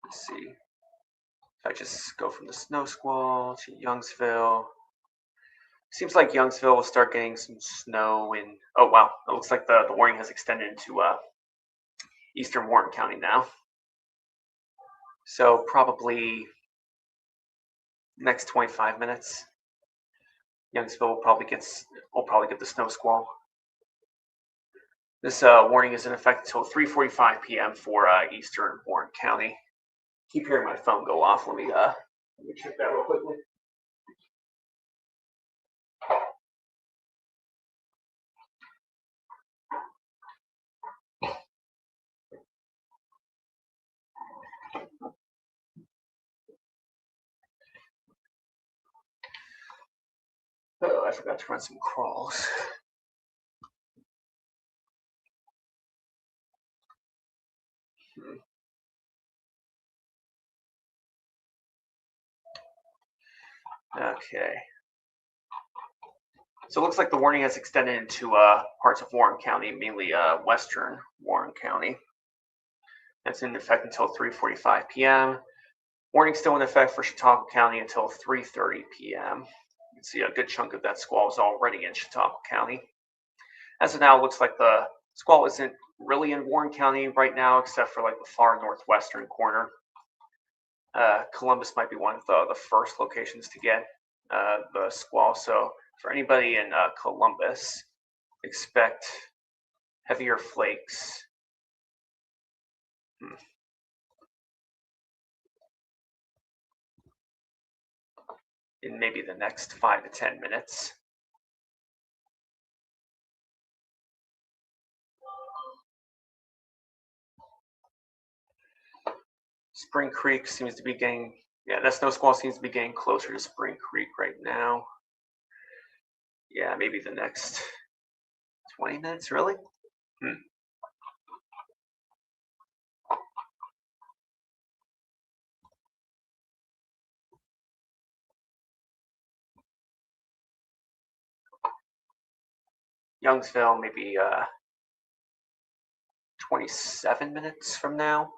Let's see. If I just go from the snow squall to Youngsville, seems like Youngsville will start getting some snow in. Oh wow! It looks like the warning has extended into eastern Warren County now. So probably next 25 minutes, Youngsville will probably get the snow squall. This warning is in effect until 3:45 p.m. for eastern Warren County. Keep hearing my phone go off. Let me check that real quickly. Oh, I forgot to run some crawls. Okay. So it looks like the warning has extended into parts of Warren County, mainly western Warren County. That's in effect until 3:45 p.m. Warning still in effect for Chautauqua County until 3:30 p.m. You can see a good chunk of that squall is already in Chautauqua County. As of now, it looks like the squall isn't really in Warren County right now, except for like the far northwestern corner. Columbus might be one of the first locations to get the squall. So for anybody in Columbus, expect heavier flakes. In maybe the next 5 to 10 minutes. Spring Creek seems to be that snow squall seems to be getting closer to Spring Creek right now. Yeah, maybe the next 20 minutes, really? Youngsville, maybe 27 minutes from now.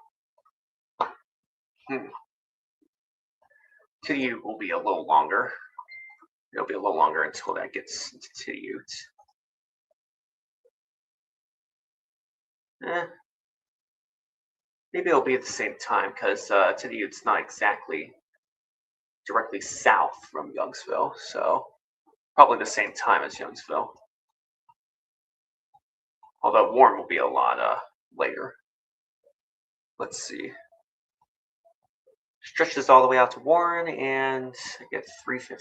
Tidiute will be a little longer. It'll be a little longer until that gets into Tidiute. Maybe it'll be at the same time because to the it's not exactly directly south from Youngsville, so probably the same time as Youngsville. Although Warren will be a lot later. Let's see. Stretch this all the way out to Warren, and I get 3:15.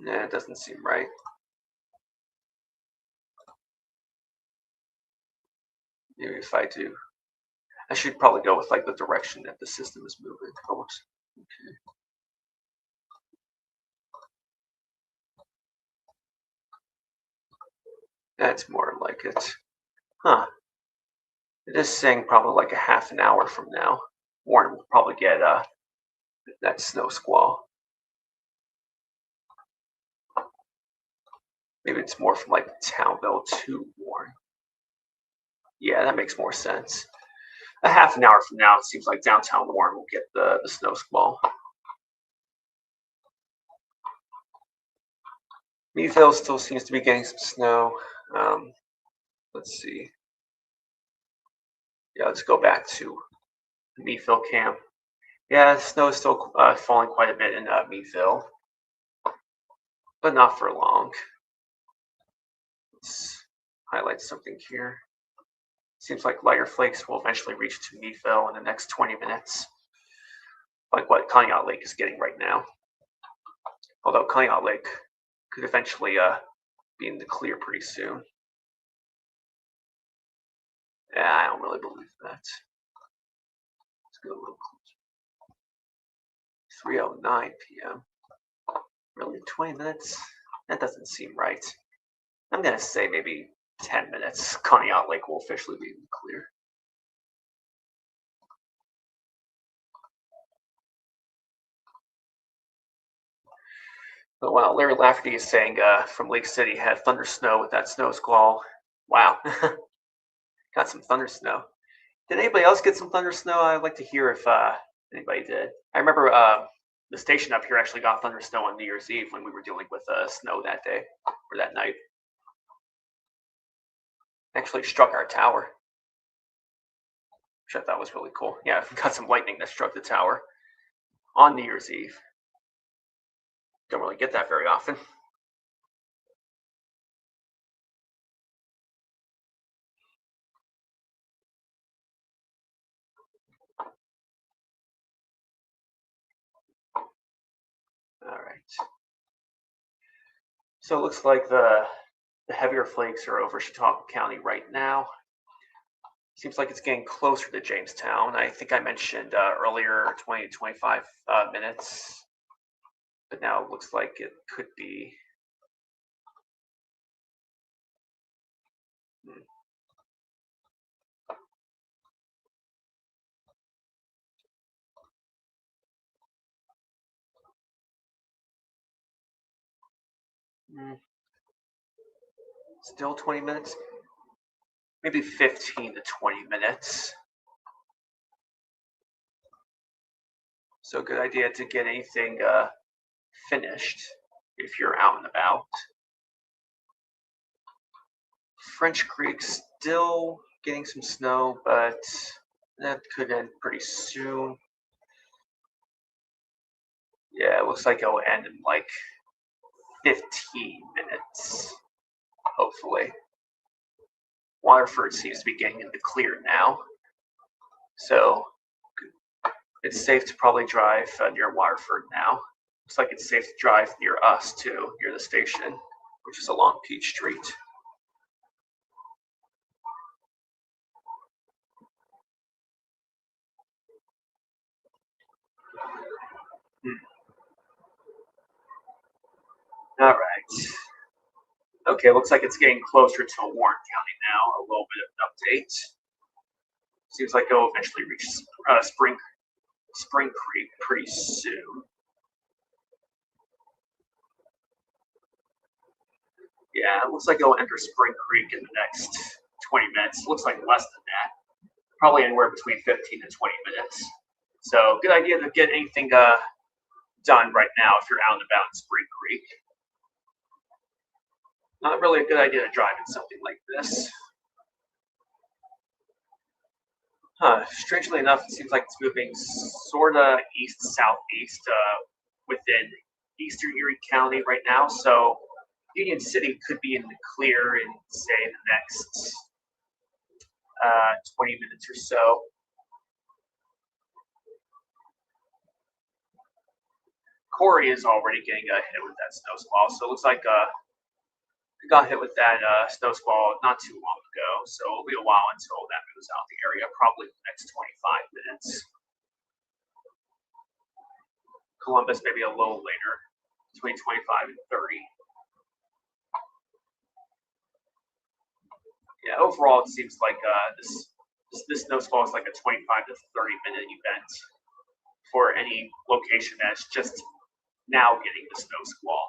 Nah, it doesn't seem right. Maybe if I do, I should probably go with like the direction that the system is moving. Almost. Okay. That's more like it. Huh. It is saying probably like a half an hour from now. Warren will probably get that snow squall. Maybe it's more from like Townville to Warren. Yeah, that makes more sense. A half an hour from now, it seems like downtown Warren will get the snow squall. Meadville still seems to be getting some snow. Let's see. Yeah, let's go back to Meadville camp. Yeah, snow is still falling quite a bit in Meadville, but not for long. Let's highlight something here. Seems like lighter flakes will eventually reach to Meadville in the next 20 minutes, like what Conneaut Lake is getting right now. Although Conneaut Lake could eventually be in the clear pretty soon. Yeah, I don't really believe that. Let's go a little closer. 3:09 p.m. Really, 20 minutes? That doesn't seem right. I'm gonna say maybe 10 minutes. Conneaut Lake will officially be in the clear. But wow, Larry Lafferty is saying from Lake City had thunder snow with that snow squall. Wow, got some thunder snow. Did anybody else get some thunder snow? I'd like to hear if anybody did. I remember the station up here actually got thunder snow on New Year's Eve when we were dealing with snow that day or that night. Actually struck our tower, which I thought was really cool. Yeah, got some lightning that struck the tower on New Year's Eve. Don't really get that very often. All right. So it looks like the heavier flakes are over Chautauqua County right now. Seems like it's getting closer to Jamestown. I think I mentioned earlier 20 to 25 minutes, but now it looks like it could be. Still 20 minutes? Maybe 15 to 20 minutes. So good idea to get anything finished if you're out and about. French Creek still getting some snow, but that could end pretty soon. Yeah, it looks like it'll end in like 15 minutes, hopefully. Waterford seems to be getting in the clear now, so it's safe to probably drive near Waterford now. Looks like it's safe to drive near us too, near the station, which is along Peach Street. All right. Okay, looks like it's getting closer to Warren County now. A little bit of an update. Seems like it'll eventually reach Spring Creek pretty soon. Yeah, it looks like it'll enter Spring Creek in the next 20 minutes. Looks like less than that. Probably anywhere between 15 and 20 minutes. So good idea to get anything done right now if you're out and about in Spring Creek. Not really a good idea to drive in something like this. Strangely enough, it seems like it's moving sorta east-southeast within eastern Erie County right now. So Union City could be in the clear in, say, the next 20 minutes or so. Corey is already getting hit with that snow squall, so it looks like we got hit with that snow squall not too long ago. So it'll be a while until that moves out the area, probably the next 25 minutes. Columbus maybe a little later, between 25 and 30. Yeah, overall, it seems like this snow squall is like a 25 to 30-minute event for any location that's just now getting the snow squall.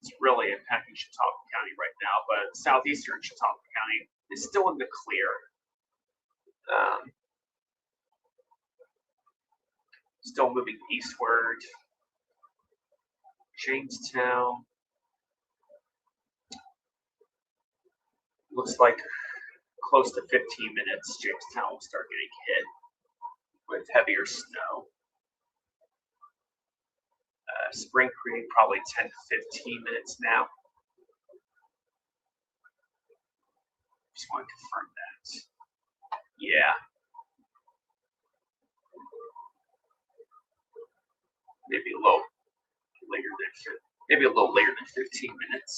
It's really impacting Chautauqua County right now, but southeastern Chautauqua County is still in the clear. Still moving eastward. Jamestown. Looks like close to 15 minutes, Jamestown will start getting hit with heavier snow. Spring Creek, probably 10 to 15 minutes now. Just want to confirm that. Yeah. Maybe a little later than 15 minutes.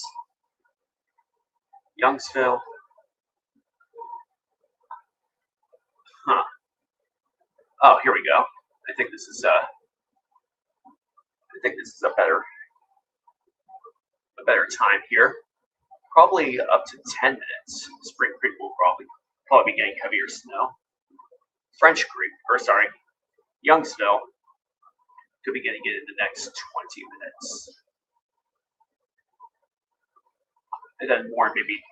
Youngsville. Oh, here we go. I think this is a better time here. Probably up to 10 minutes. Spring Creek will probably be getting heavier snow. Youngsville could be getting it in the next 20 minutes. And then more, maybe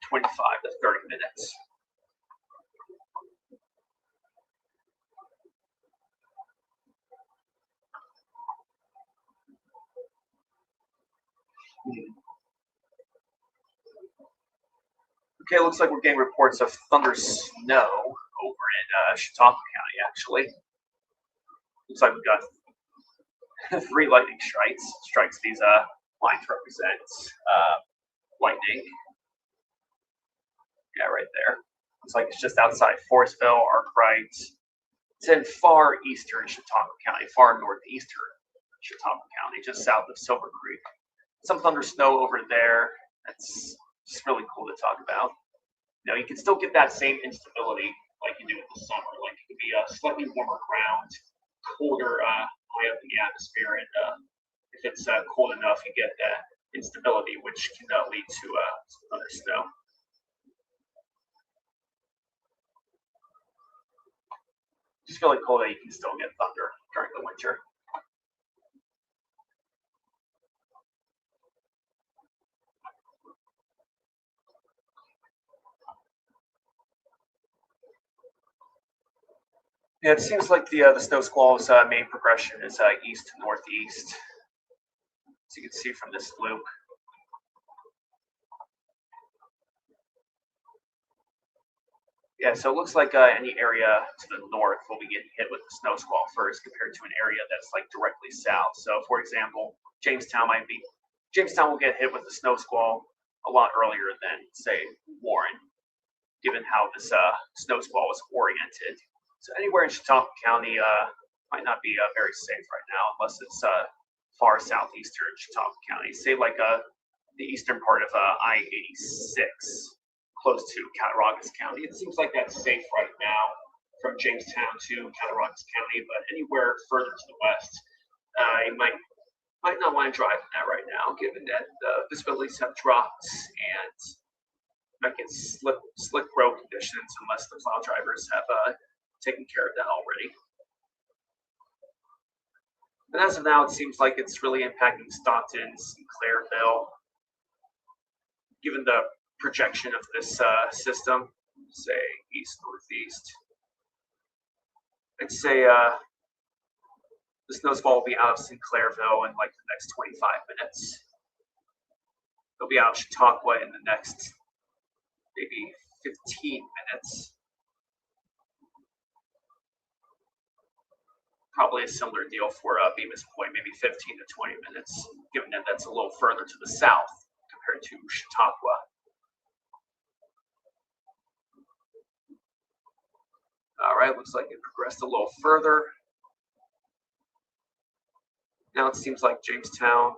25 to 30 minutes. Okay, looks like we're getting reports of thunder snow over in Chautauqua County, actually. Looks like we've got 3 lightning strikes. These lines represent lightning. Yeah, right there. Looks like it's just outside Forestville, Arkwright. It's in far eastern Chautauqua County, far northeastern Chautauqua County, just south of Silver Creek. Some thunder snow over there. That's just really cool to talk about. You can still get that same instability like you do in the summer. Like it could be a slightly warmer ground, colder high up in the atmosphere, and if it's cold enough, you get that instability, which can lead to some thunder snow. Just really cool that you can still get thunder during the winter. Yeah, it seems like the snow squall's main progression is east to northeast, as you can see from this loop. Yeah, so it looks like any area to the north will be getting hit with the snow squall first, compared to an area that's like directly south. So, for example, Jamestown will get hit with the snow squall a lot earlier than, say, Warren, given how this snow squall was oriented. So anywhere in Chautauqua County might not be very safe right now, unless it's far southeastern Chautauqua County, say like the eastern part of I-86. Close to Cattaraugus County. It seems like that's safe right now from Jamestown to Cattaraugus County, but anywhere further to the west, you might not want to drive in that right now, given that the visibilities have dropped and might get slick road conditions unless the plow drivers have taken care of that already. But as of now, it seems like it's really impacting Stockton, Clareville, given the projection of this system, say east northeast. I'd say The snow squall will be out of Sinclairville in like the next 25 minutes. They'll be out of Chautauqua in the next maybe 15 minutes. Probably a similar deal for Bemis Point, maybe 15 to 20 minutes, given that that's a little further to the south compared to Chautauqua. All right, looks like it progressed a little further. Now it seems like Jamestown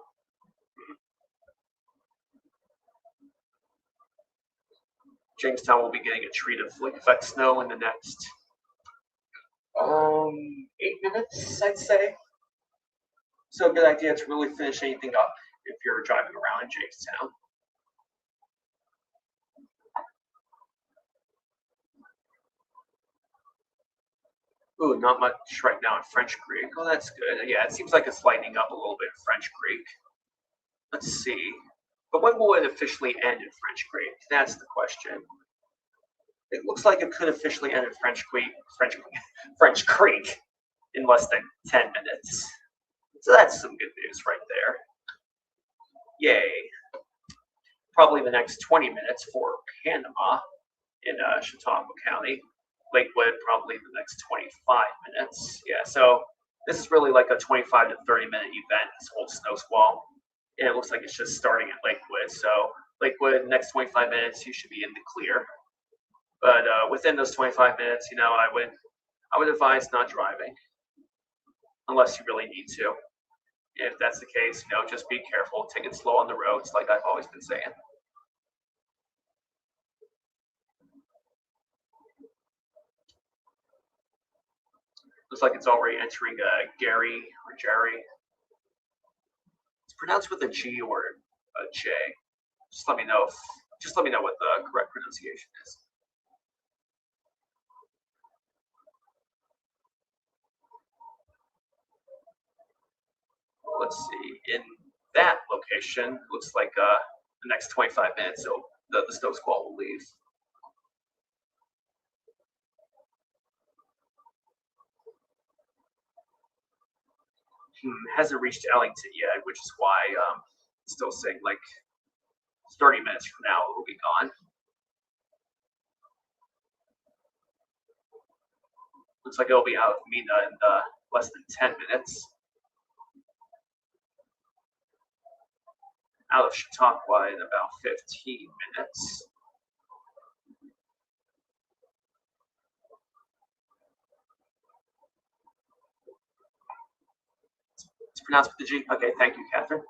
will be getting a treat of lake effect snow in the next 8 minutes, I'd say. So a good idea to really finish anything up if you're driving around in Jamestown. Ooh, not much right now in French Creek. Oh, that's good. Yeah, it seems like it's lightening up a little bit in French Creek. Let's see. But when will it officially end in French Creek? That's the question. It looks like it could officially end in French Creek in less than 10 minutes. So that's some good news right there. Yay. Probably the next 20 minutes for Panama in Chautauqua County. Lakewood, probably the next 25 minutes. Yeah, so this is really like a 25 to 30-minute event, this whole snow squall. And it looks like it's just starting at Lakewood. So Lakewood, next 25 minutes, you should be in the clear. But within those 25 minutes, I would advise not driving unless you really need to. If that's the case, just be careful, take it slow on the roads, like I've always been saying. Looks like it's already entering Gary or Jerry. It's pronounced with a G or a J. Just let me know what the correct pronunciation is. Let's see. In that location, looks like the next 25 minutes, so the snow squall will leave. Hasn't reached Ellington yet, which is why it's still saying like 30 minutes from now it will be gone. Looks like it'll be out of Mina in less than 10 minutes. Out of Chautauqua in about 15 minutes. It's pronounced with the G? Okay, thank you, Catherine.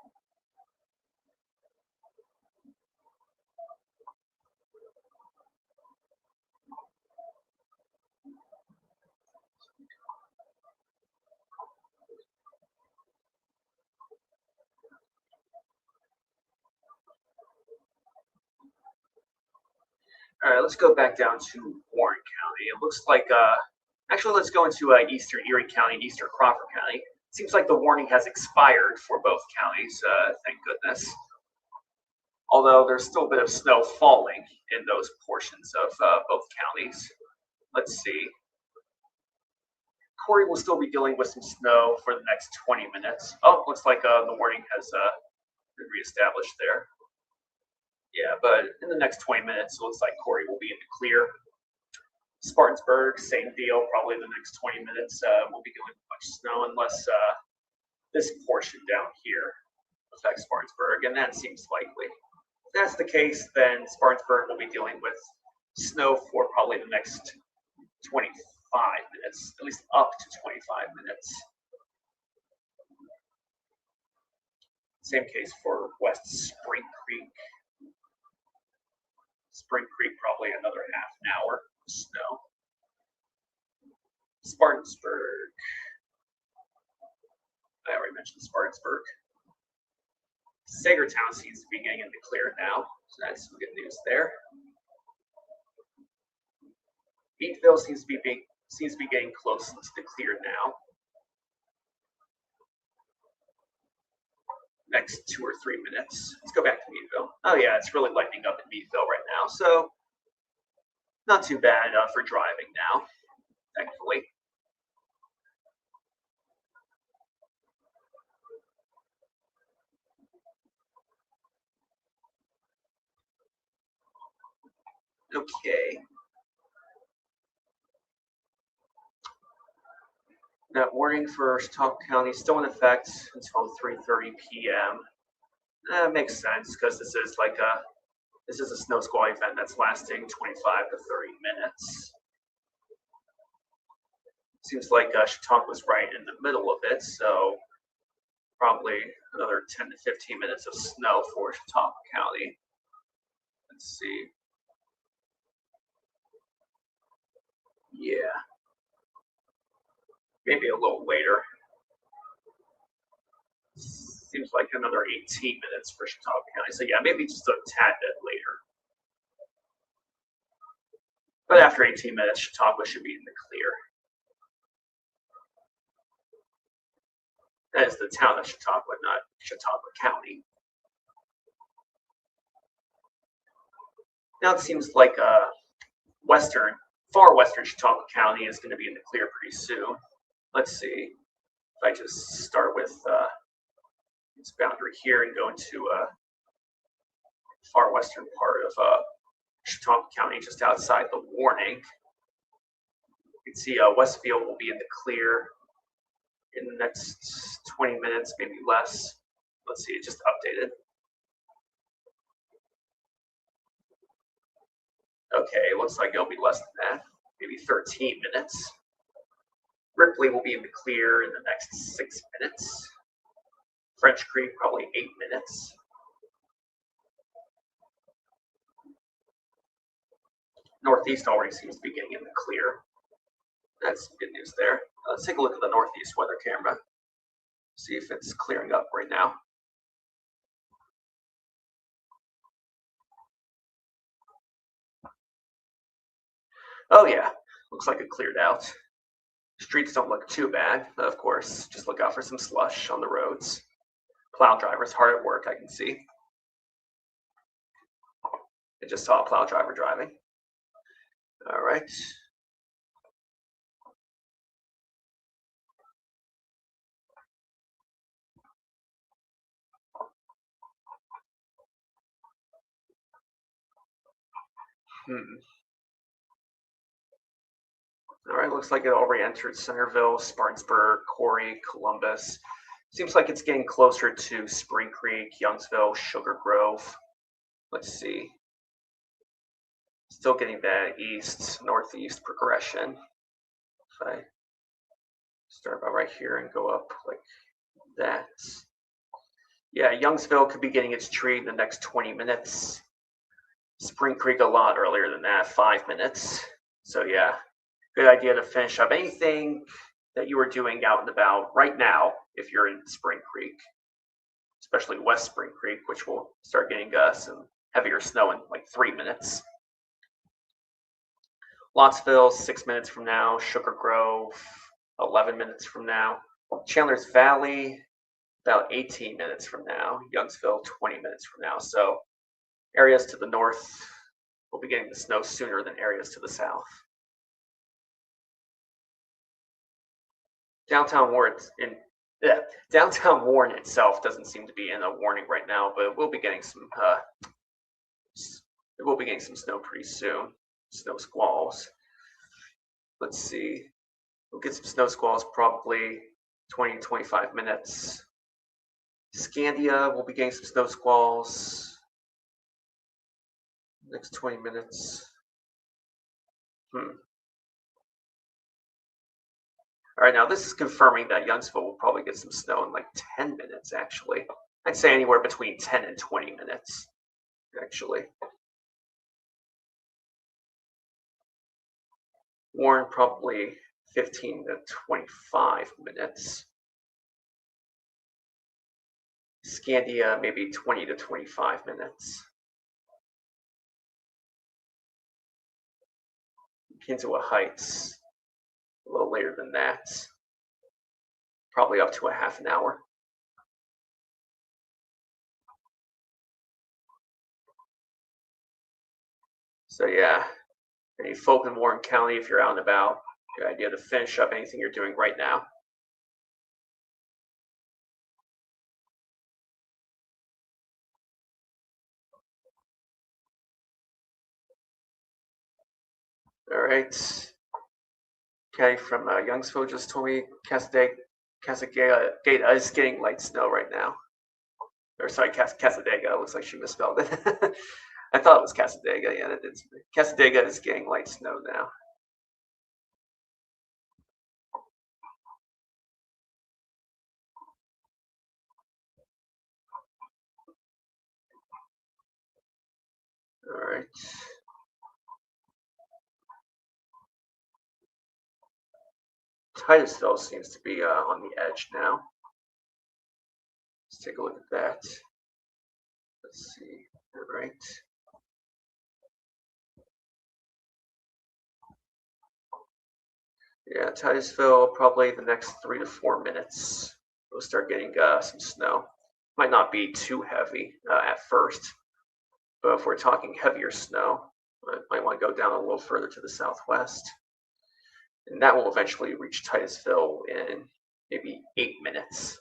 All right, let's go back down to Warren County. It looks like, actually, let's go into Eastern Erie County and Eastern Crawford County. It seems like the warning has expired for both counties, thank goodness. Although there's still a bit of snow falling in those portions of both counties. Let's see. Corey will still be dealing with some snow for the next 20 minutes. Oh, looks like the warning has been reestablished there. Yeah, but in the next 20 minutes, it looks like Corey will be in the clear. Spartansburg, same deal. Probably the next 20 minutes we'll be dealing with much snow unless this portion down here affects Spartansburg, and that seems likely. If that's the case, then Spartansburg will be dealing with snow for probably the next 25 minutes, at least up to 25 minutes. Same case for West Spring Creek. Spring Creek, probably another half an hour of snow. Spartansburg. I already mentioned Spartansburg. Sagertown seems to be getting in the clear now, so that's some good news there. Meadville seems to be getting close to the clear now. Next 2 or 3 minutes. Let's go back to Meadville. Oh yeah, it's really lightening up in Meadville right now, so not too bad for driving now, thankfully. Okay. That warning for Chautauqua County is still in effect until 3:30 p.m. That makes sense because this is a snow squall event that's lasting 25 to 30 minutes. Seems like Chautauqua was right in the middle of it, so probably another 10 to 15 minutes of snow for Chautauqua County. Let's see. Yeah, maybe a little later. Seems like another 18 minutes for Chautauqua County. So yeah, maybe just a tad bit later. But after 18 minutes, Chautauqua should be in the clear. That is the town of Chautauqua, not Chautauqua County. Now it seems like far western Chautauqua County is going to be in the clear pretty soon. Let's see if I just start with this boundary here and go into far western part of Chautauqua County, just outside the warning. You can see Westfield will be in the clear in the next 20 minutes, maybe less. Let's see, it just updated. Okay, looks like it'll be less than that, maybe 13 minutes. Ripley will be in the clear in the next 6 minutes. French Creek, probably 8 minutes. Northeast already seems to be getting in the clear. That's good news there. Let's take a look at the Northeast weather camera. See if it's clearing up right now. Oh yeah, looks like it cleared out. Streets don't look too bad, of course. Just look out for some slush on the roads. Plow drivers hard at work, I can see. I just saw a plow driver driving. All right. All right, looks like it already entered Centerville, Spartanburg, Corey, Columbus. Seems like it's getting closer to Spring Creek, Youngsville, Sugar Grove. Let's see. Still getting that east, northeast progression. If I start about right here and go up like that. Yeah, Youngsville could be getting its tree in the next 20 minutes. Spring Creek a lot earlier than that, 5 minutes. So yeah, good idea to finish up anything that you are doing out and about right now if you're in Spring Creek, especially West Spring Creek, which will start getting some heavier snow in like 3 minutes. Lottsville, 6 minutes from now. Sugar Grove, 11 minutes from now. Chandler's Valley, about 18 minutes from now. Youngsville, 20 minutes from now. So areas to the north will be getting the snow sooner than areas to the south. Downtown Warren itself doesn't seem to be in a warning right now, but we'll be getting some snow pretty soon. Snow squalls. Let's see. We'll get some snow squalls probably 20 to 25 minutes. Scandia will be getting some snow squalls next 20 minutes. All right, now this is confirming that Youngsville will probably get some snow in like 10 minutes, actually. I'd say anywhere between 10 and 20 minutes, actually. Warren, probably 15 to 25 minutes. Scandia, maybe 20 to 25 minutes. Kinsua Heights, a little later than that. Probably up to a half an hour. So yeah, any folk in Warren County, if you're out and about, good idea to finish up anything you're doing right now. All right. Okay, from Youngsville just told me Casadega is getting light snow right now. Or sorry, Casadega. Looks like she misspelled it. I thought it was Casadega. Yeah, that did. Casadega is getting light snow now. All right. Titusville seems to be on the edge now. Let's take a look at that. Let's see. All right. Yeah, Titusville, probably the next 3 to 4 minutes, we'll start getting some snow. Might not be too heavy at first, but if we're talking heavier snow, I might want to go down a little further to the southwest. And that will eventually reach Titusville in maybe 8 minutes.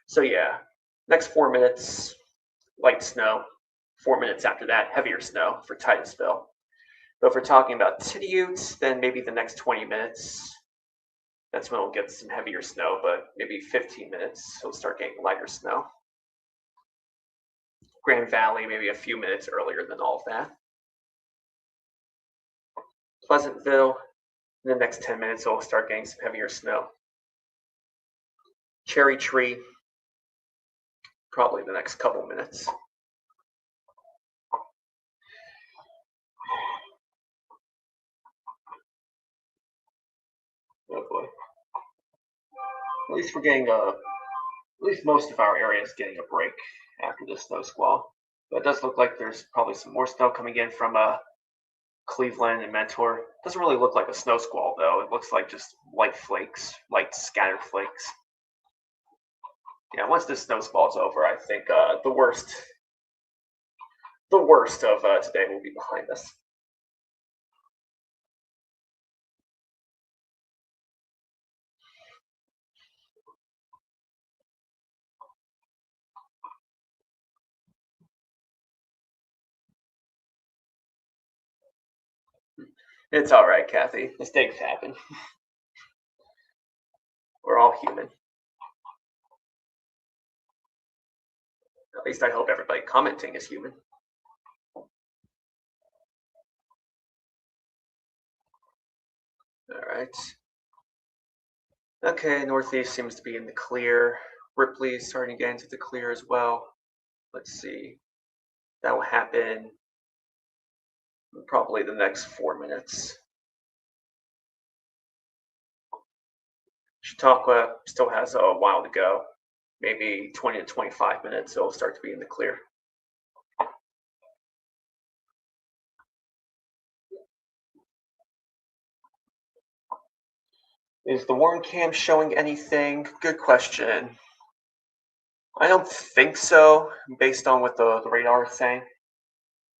So yeah, next 4 minutes, light snow. 4 minutes after that, heavier snow for Titusville. But if we're talking about Titute, then maybe the next 20 minutes, that's when we'll get some heavier snow, but maybe 15 minutes, we'll start getting lighter snow. Grand Valley, maybe a few minutes earlier than all of that. Pleasantville, in the next 10 minutes, we'll start getting some heavier snow. Cherry Tree, probably the next couple minutes. Oh boy. At least we're getting at least most of our area is getting a break after this snow squall. But it does look like there's probably some more snow coming in from Cleveland and Mentor. Doesn't really look like a snow squall though. It looks like just light flakes, light scattered flakes. Yeah, once this snow squall is over, I think the worst of today will be behind us. It's all right, Kathy. Mistakes happen. We're all human. At least I hope everybody commenting is human. All right. Okay, Northeast seems to be in the clear. Ripley's starting to get into the clear as well. Let's see. That will happen probably the next 4 minutes. Chautauqua still has a while to go. Maybe 20 to 25 minutes, it'll start to be in the clear. Is the Warren cam showing anything? Good question. I don't think so, based on what the radar is saying.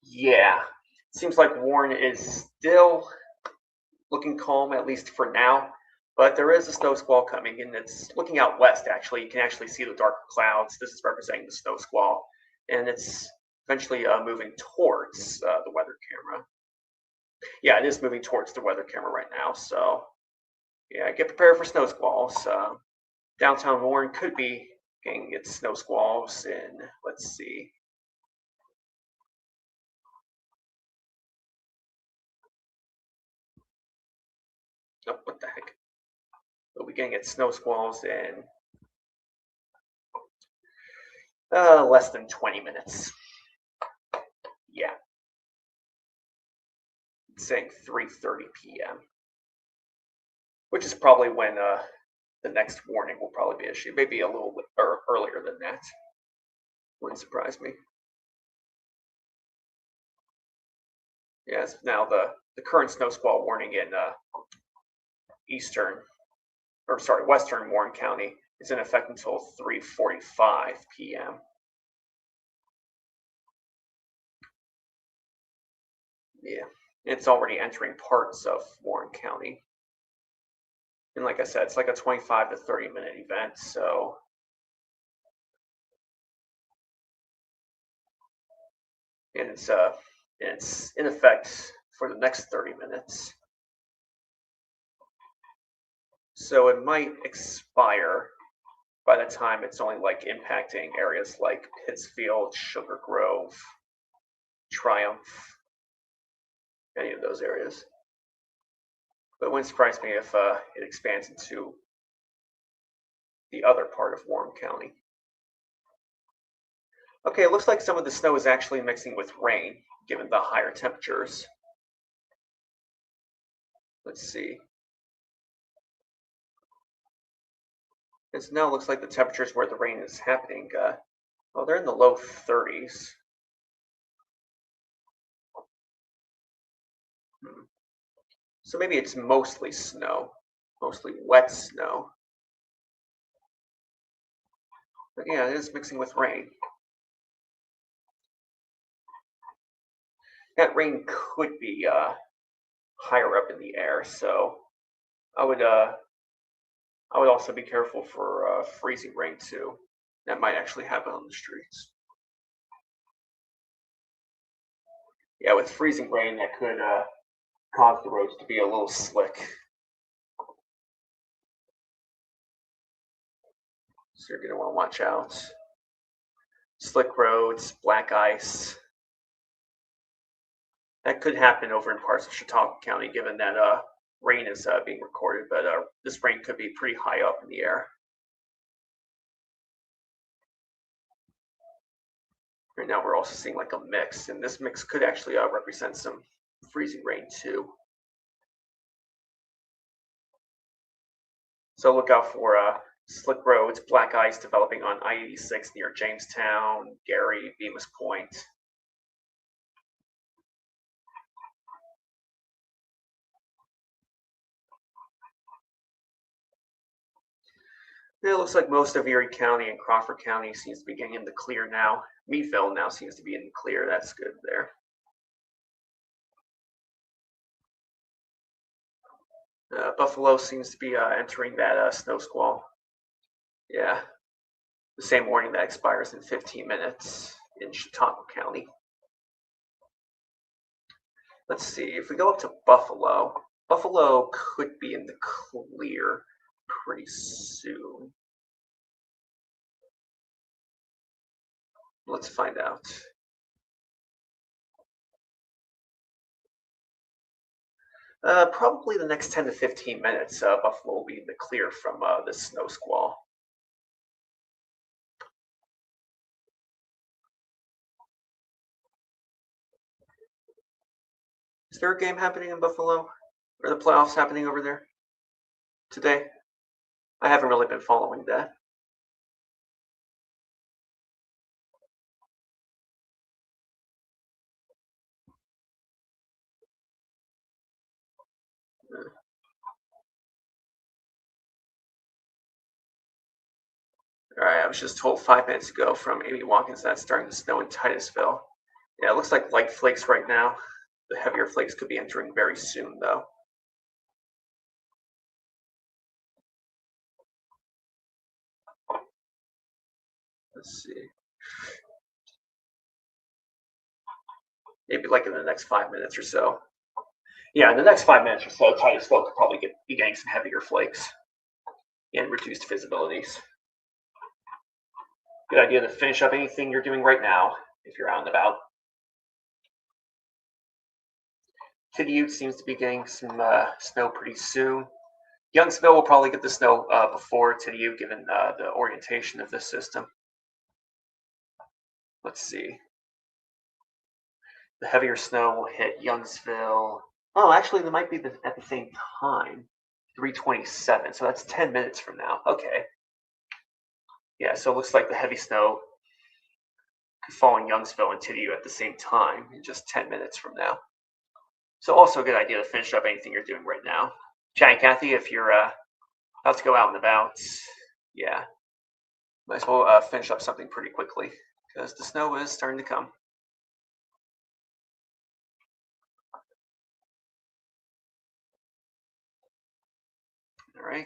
Yeah, seems like Warren is still looking calm, at least for now. But there is a snow squall coming, and it's looking out west, actually. You can actually see the darker clouds. This is representing the snow squall. And it's eventually moving towards the weather camera. Yeah, it is moving towards the weather camera right now. So, yeah, get prepared for snow squalls. Downtown Warren could be getting its snow squalls in, let's see. Oh, what the heck? We'll be getting its snow squalls in less than 20 minutes. Yeah. It's saying 3:30 p.m., which is probably when the next warning will probably be issued. Maybe a little earlier than that. Wouldn't surprise me. Yes, now the current snow squall warning in western Warren County is in effect until 3:45 p.m. Yeah, it's already entering parts of Warren County. And like I said, it's like a 25 to 30-minute event, so and it's in effect for the next 30 minutes. So it might expire by the time it's only like impacting areas like Pittsfield, Sugar Grove, Triumph, any of those areas. But it wouldn't surprise me if it expands into the other part of Warren County. Okay, it looks like some of the snow is actually mixing with rain, given the higher temperatures. Let's see. It now looks like the temperatures where the rain is happening, well, they're in the low 30s. So maybe it's mostly snow, mostly wet snow. But yeah, it is mixing with rain. That rain could be higher up in the air, so I would also be careful for freezing rain too. That might actually happen on the streets. Yeah, with freezing rain, that could cause the roads to be a little slick. So you're going to want to watch out. Slick roads, black ice. That could happen over in parts of Chautauqua County, given that rain is being recorded, but this rain could be pretty high up in the air. Right now we're also seeing like a mix, and this mix could actually represent some freezing rain too. So look out for slick roads, black ice developing on I-86 near Jamestown, Gary, Bemis Point. It looks like most of Erie County and Crawford County seems to be getting in the clear now. Meadville now seems to be in the clear. That's good there. Buffalo seems to be entering that snow squall. Yeah, the same warning that expires in 15 minutes in Chautauqua County. Let's see, if we go up to Buffalo, Buffalo could be in the clear pretty soon. Let's find out. Probably the next 10 to 15 minutes, Buffalo will be in the clear from this snow squall. Is there a game happening in Buffalo? Are the playoffs happening over there today? I haven't really been following that. All right, I was just told 5 minutes ago from Amy Watkins that it's starting to snow in Titusville. Yeah, it looks like light flakes right now. The heavier flakes could be entering very soon, though. Let's see. Maybe like in the next 5 minutes or so. Yeah, in the next 5 minutes or so, Titusville could probably be getting some heavier flakes and reduced visibilities. Good idea to finish up anything you're doing right now if you're out and about. Tidioute seems to be getting some snow pretty soon. Youngsville will probably get the snow before Tidioute, given the orientation of this system. Let's see. The heavier snow will hit Youngsville. Oh, actually, they might be at the same time. 3:27, so that's 10 minutes from now. Okay. Yeah, so it looks like the heavy snow could fall in Youngsville and Tidioute at the same time in just 10 minutes from now. So also a good idea to finish up anything you're doing right now. Chad and Kathy, if you're about to go out and about, yeah, might as well finish up something pretty quickly because the snow is starting to come. All right.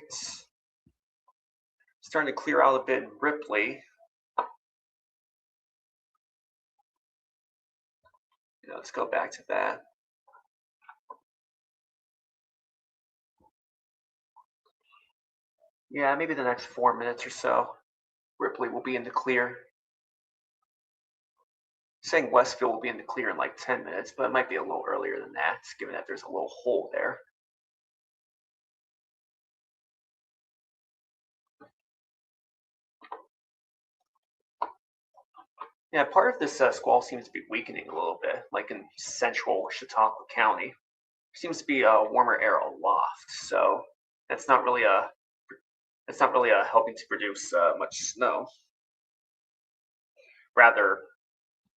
Starting to clear out a bit in Ripley. Let's go back to that. Yeah, maybe the next 4 minutes or so. Ripley will be in the clear. Saying Westfield will be in the clear in like 10 minutes, but it might be a little earlier than that, given that there's a little hole there. Yeah, part of this squall seems to be weakening a little bit, like in central Chautauqua County. There seems to be a warmer air aloft, so that's not really helping to produce much snow. Rather,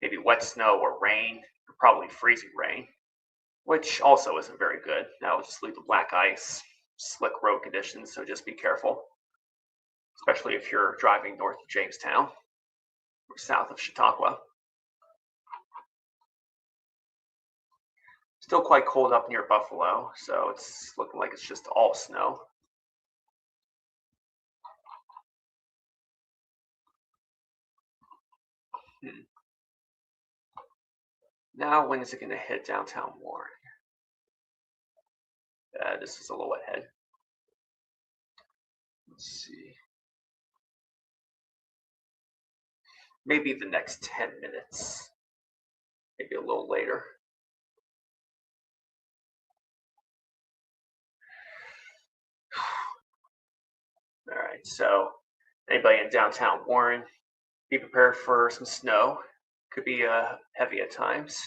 maybe wet snow or rain, or probably freezing rain, which also isn't very good. That would just lead to black ice, slick road conditions, so just be careful, especially if you're driving north of Jamestown or south of Chautauqua. Still quite cold up near Buffalo, so it's looking like it's just all snow. Hmm. Now, when is it going to hit downtown Warren? This is a little ahead. Let's see. Maybe the next 10 minutes. Maybe a little later. All right, so anybody in downtown Warren, be prepared for some snow. Could be heavy at times.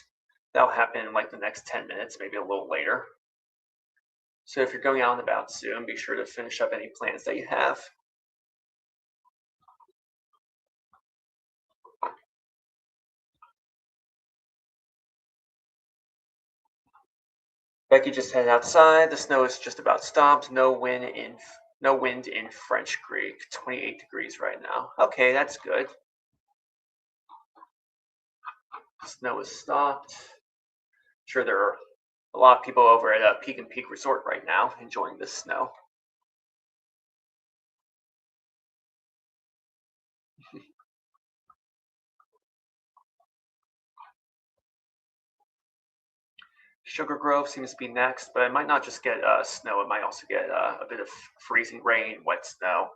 That'll happen in like the next 10 minutes, maybe a little later. So if you're going out and about soon, be sure to finish up any plans that you have. Becky just headed outside. The snow is just about stopped. No wind in French Creek. 28 degrees right now. Okay, that's good. Snow is stopped. Sure, there are a lot of people over at Peak and Peak Resort right now enjoying this snow. Sugar Grove seems to be next, but it might not just get snow. It might also get a bit of freezing rain, wet snow.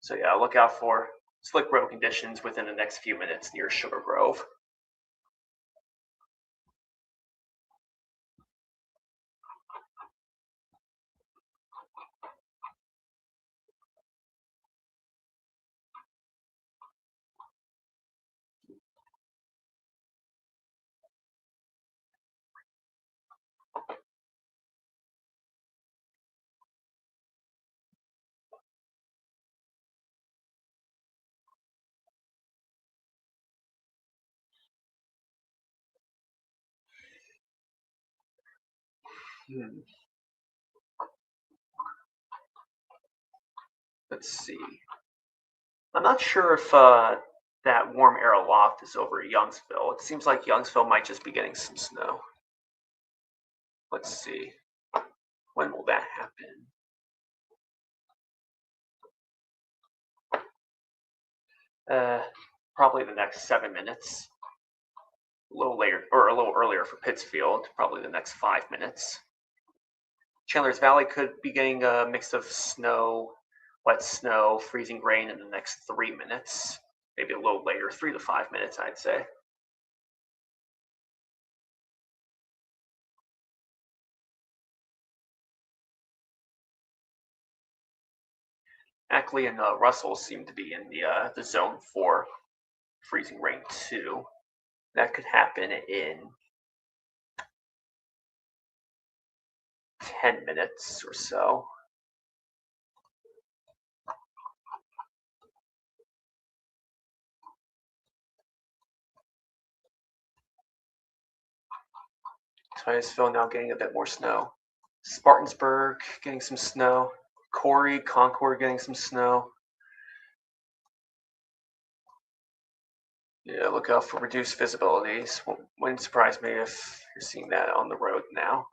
So yeah, look out for slick road conditions within the next few minutes near Sugar Grove. Hmm. Let's see. I'm not sure if that warm air aloft is over Youngsville. It seems like Youngsville might just be getting some snow. Let's see. When will that happen? Uh, Probably the next 7 minutes. A little later, or a little earlier for Pittsfield. Probably the next 5 minutes. Chandler's Valley could be getting a mix of snow, wet snow, freezing rain in the next 3 minutes. Maybe a little later, 3 to 5 minutes, I'd say. Ackley and Russell seem to be in the zone for freezing rain too. That could happen in 10 minutes or so. Titusville now getting a bit more snow. Spartansburg getting some snow. Corey, Concord getting some snow. Yeah, look out for reduced visibilities. Wouldn't surprise me if you're seeing that on the road now.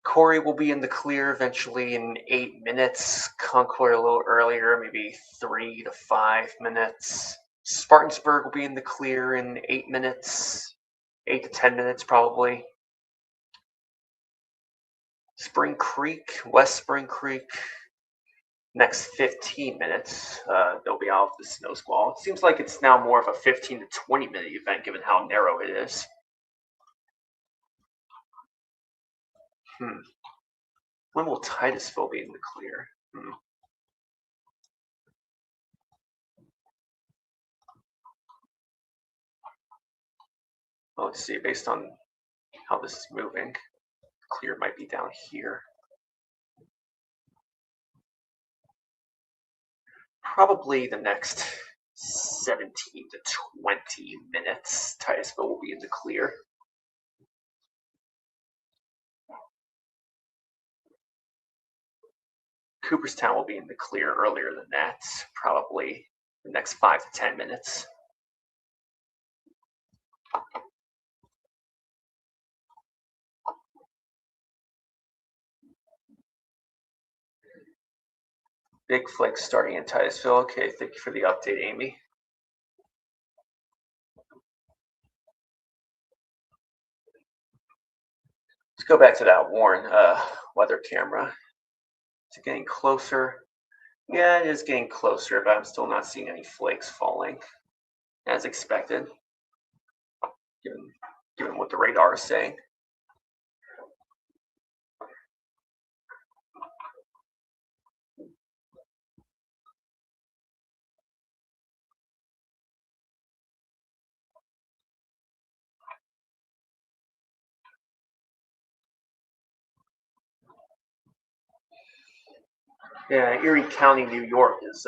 Corey will be in the clear eventually in 8 minutes. Concord a little earlier, maybe 3 to 5 minutes. Spartansburg will be in the clear in 8 minutes, 8 to 10 minutes probably. Spring Creek, West Spring Creek, Next 15 minutes, they'll be out of the snow squall. It seems like it's now more of a 15 to 20-minute event given how narrow it is. When will Titusville be in the clear? Well, let's see, based on how this is moving, clear might be down here. Probably the next 17 to 20 minutes, Titusville will be in the clear. Cooperstown will be in the clear earlier than that, probably the next 5 to 10 minutes. Big flakes starting in Titusville. Okay, thank you for the update, Amy. Let's go back to that Warren weather camera. Is it getting closer? Yeah, it is getting closer, but I'm still not seeing any flakes falling, as expected, given what the radar is saying. Yeah, Erie County, New York is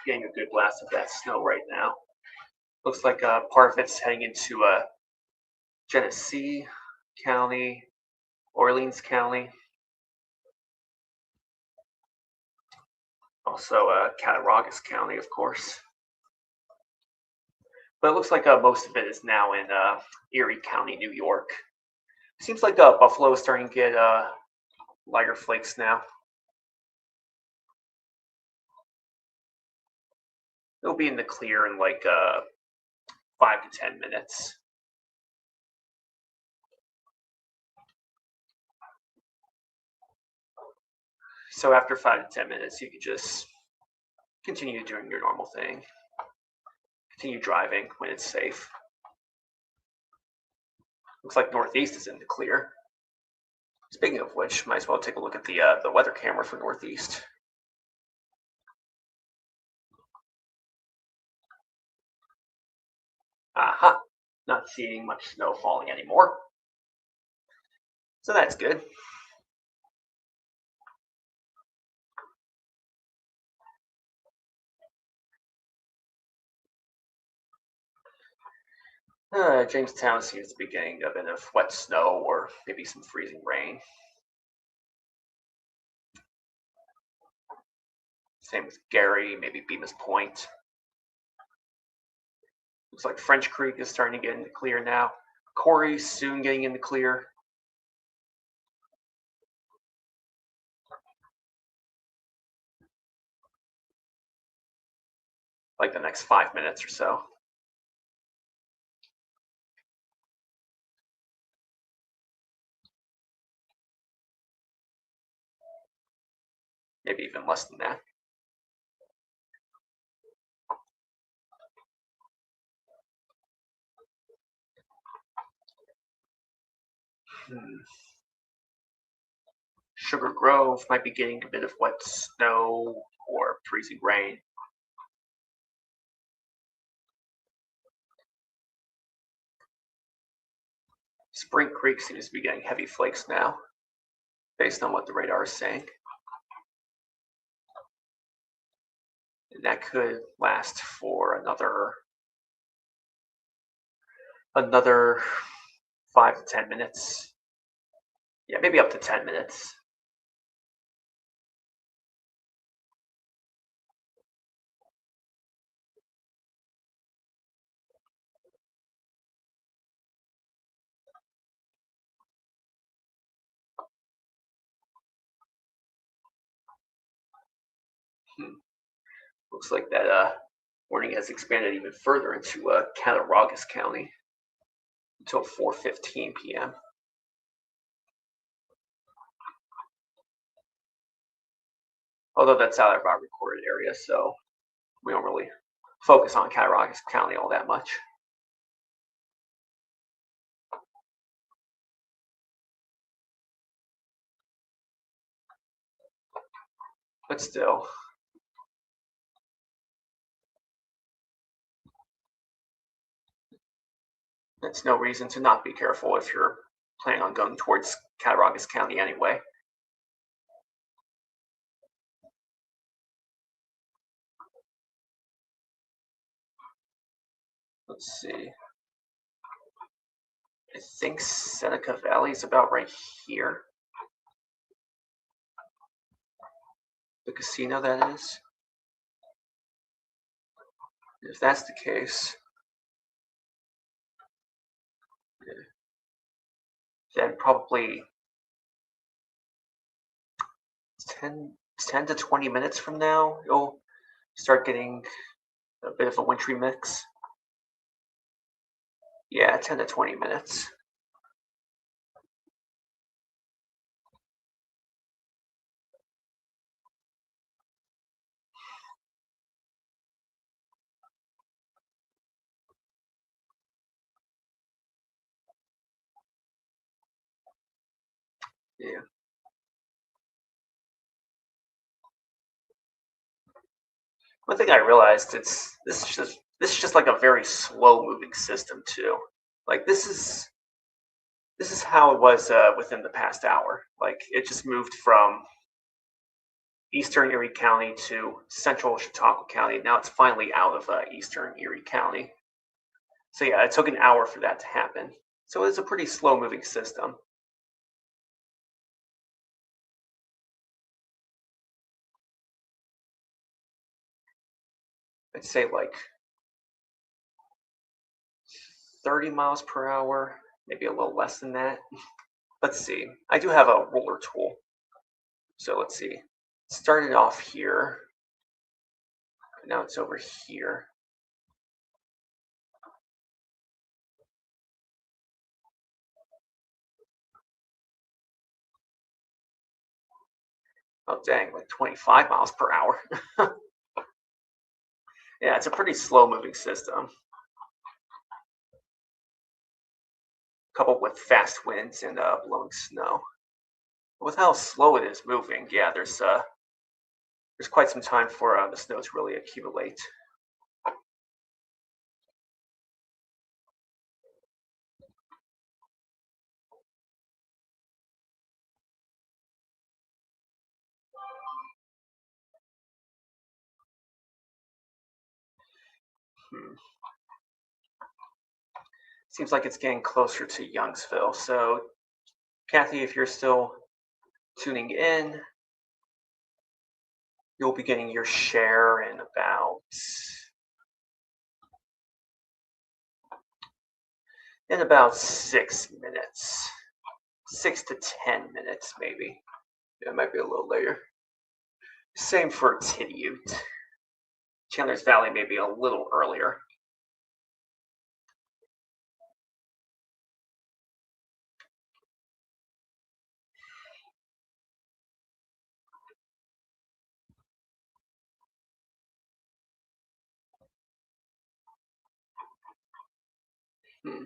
getting a good blast of that snow right now. Looks like part of it's heading into Genesee County, Orleans County, also Cattaraugus County, of course. But it looks like most of it is now in Erie County, New York. Seems like Buffalo is starting to get lighter flakes now. It'll be in the clear in like 5 to 10 minutes. So after 5 to 10 minutes, you can just continue doing your normal thing. Continue driving when it's safe. Looks like Northeast is in the clear. Speaking of which, might as well take a look at the weather camera for Northeast. Aha, not seeing much snow falling anymore. So that's good. Jamestown seems to be getting a bit of wet snow or maybe some freezing rain. Same with Gary, maybe Bemis Point. Looks like French Creek is starting to get in the clear now. Corey's soon getting in the clear. Like the next 5 minutes or so. Maybe even less than that. Sugar Grove might be getting a bit of wet snow or freezing rain. Spring Creek seems to be getting heavy flakes now, based on what the radar is saying. And that could last for another 5 to 10 minutes. Yeah, maybe up to 10 minutes. Looks like that warning has expanded even further into Cattaraugus County until 4:15 p.m. Although that's out of our recorded area, so we don't really focus on Cattaraugus County all that much. But still, that's no reason to not be careful if you're planning on going towards Cattaraugus County anyway. Let's see. I think Seneca Valley is about right here. The casino, that is. If that's the case, then probably 10 to 20 minutes from now, you'll start getting a bit of a wintry mix. Yeah, 10 to 20 minutes. Yeah. One thing I realized, this is just like a very slow moving system too. Like this is how it was within the past hour. Like it just moved from eastern Erie County to central Chautauqua County. Now it's finally out of eastern Erie County. So yeah, it took an hour for that to happen. So it's a pretty slow moving system. I'd say like 30 miles per hour, maybe a little less than that. Let's see. I do have a roller tool. So let's see. Started off here. Now it's over here. Oh dang, like 25 miles per hour. Yeah, it's a pretty slow moving system. Coupled with fast winds and blowing snow. With how slow it is moving, yeah, there's quite some time for the snow to really accumulate. Hmm. Seems like it's getting closer to Youngsville. So, Kathy, if you're still tuning in, you'll be getting your share in about 6 minutes, 6 to 10 minutes maybe. Yeah, it might be a little later. Same for Tidioute. Chandler's Valley may be a little earlier. Hmm.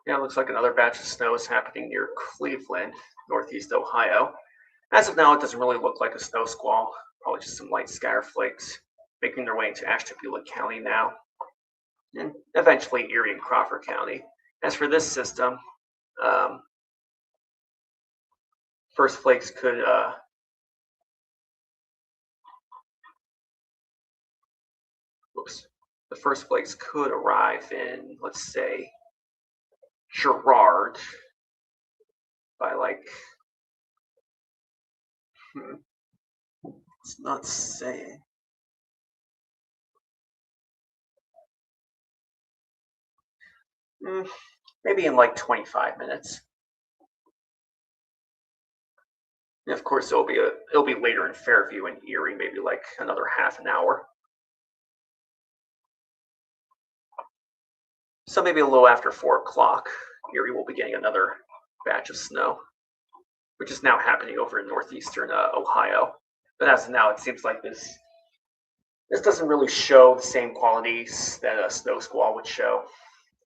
Yeah, it looks like another batch of snow is happening near Cleveland, northeast Ohio. As of now, it doesn't really look like a snow squall, probably just some light scatter flakes making their way into Ashtabula County now, and eventually Erie and Crawford County. As for this system, um, first flakes could the first flakes could arrive in, let's say, Girard by like, it's not saying. Maybe in like 25 minutes. And of course, it'll be later in Fairview and Erie, maybe like another half an hour. So maybe a little after 4 o'clock Erie will be getting another batch of snow, which is now happening over in northeastern Ohio. But as of now, it seems like this doesn't really show the same qualities that a snow squall would show.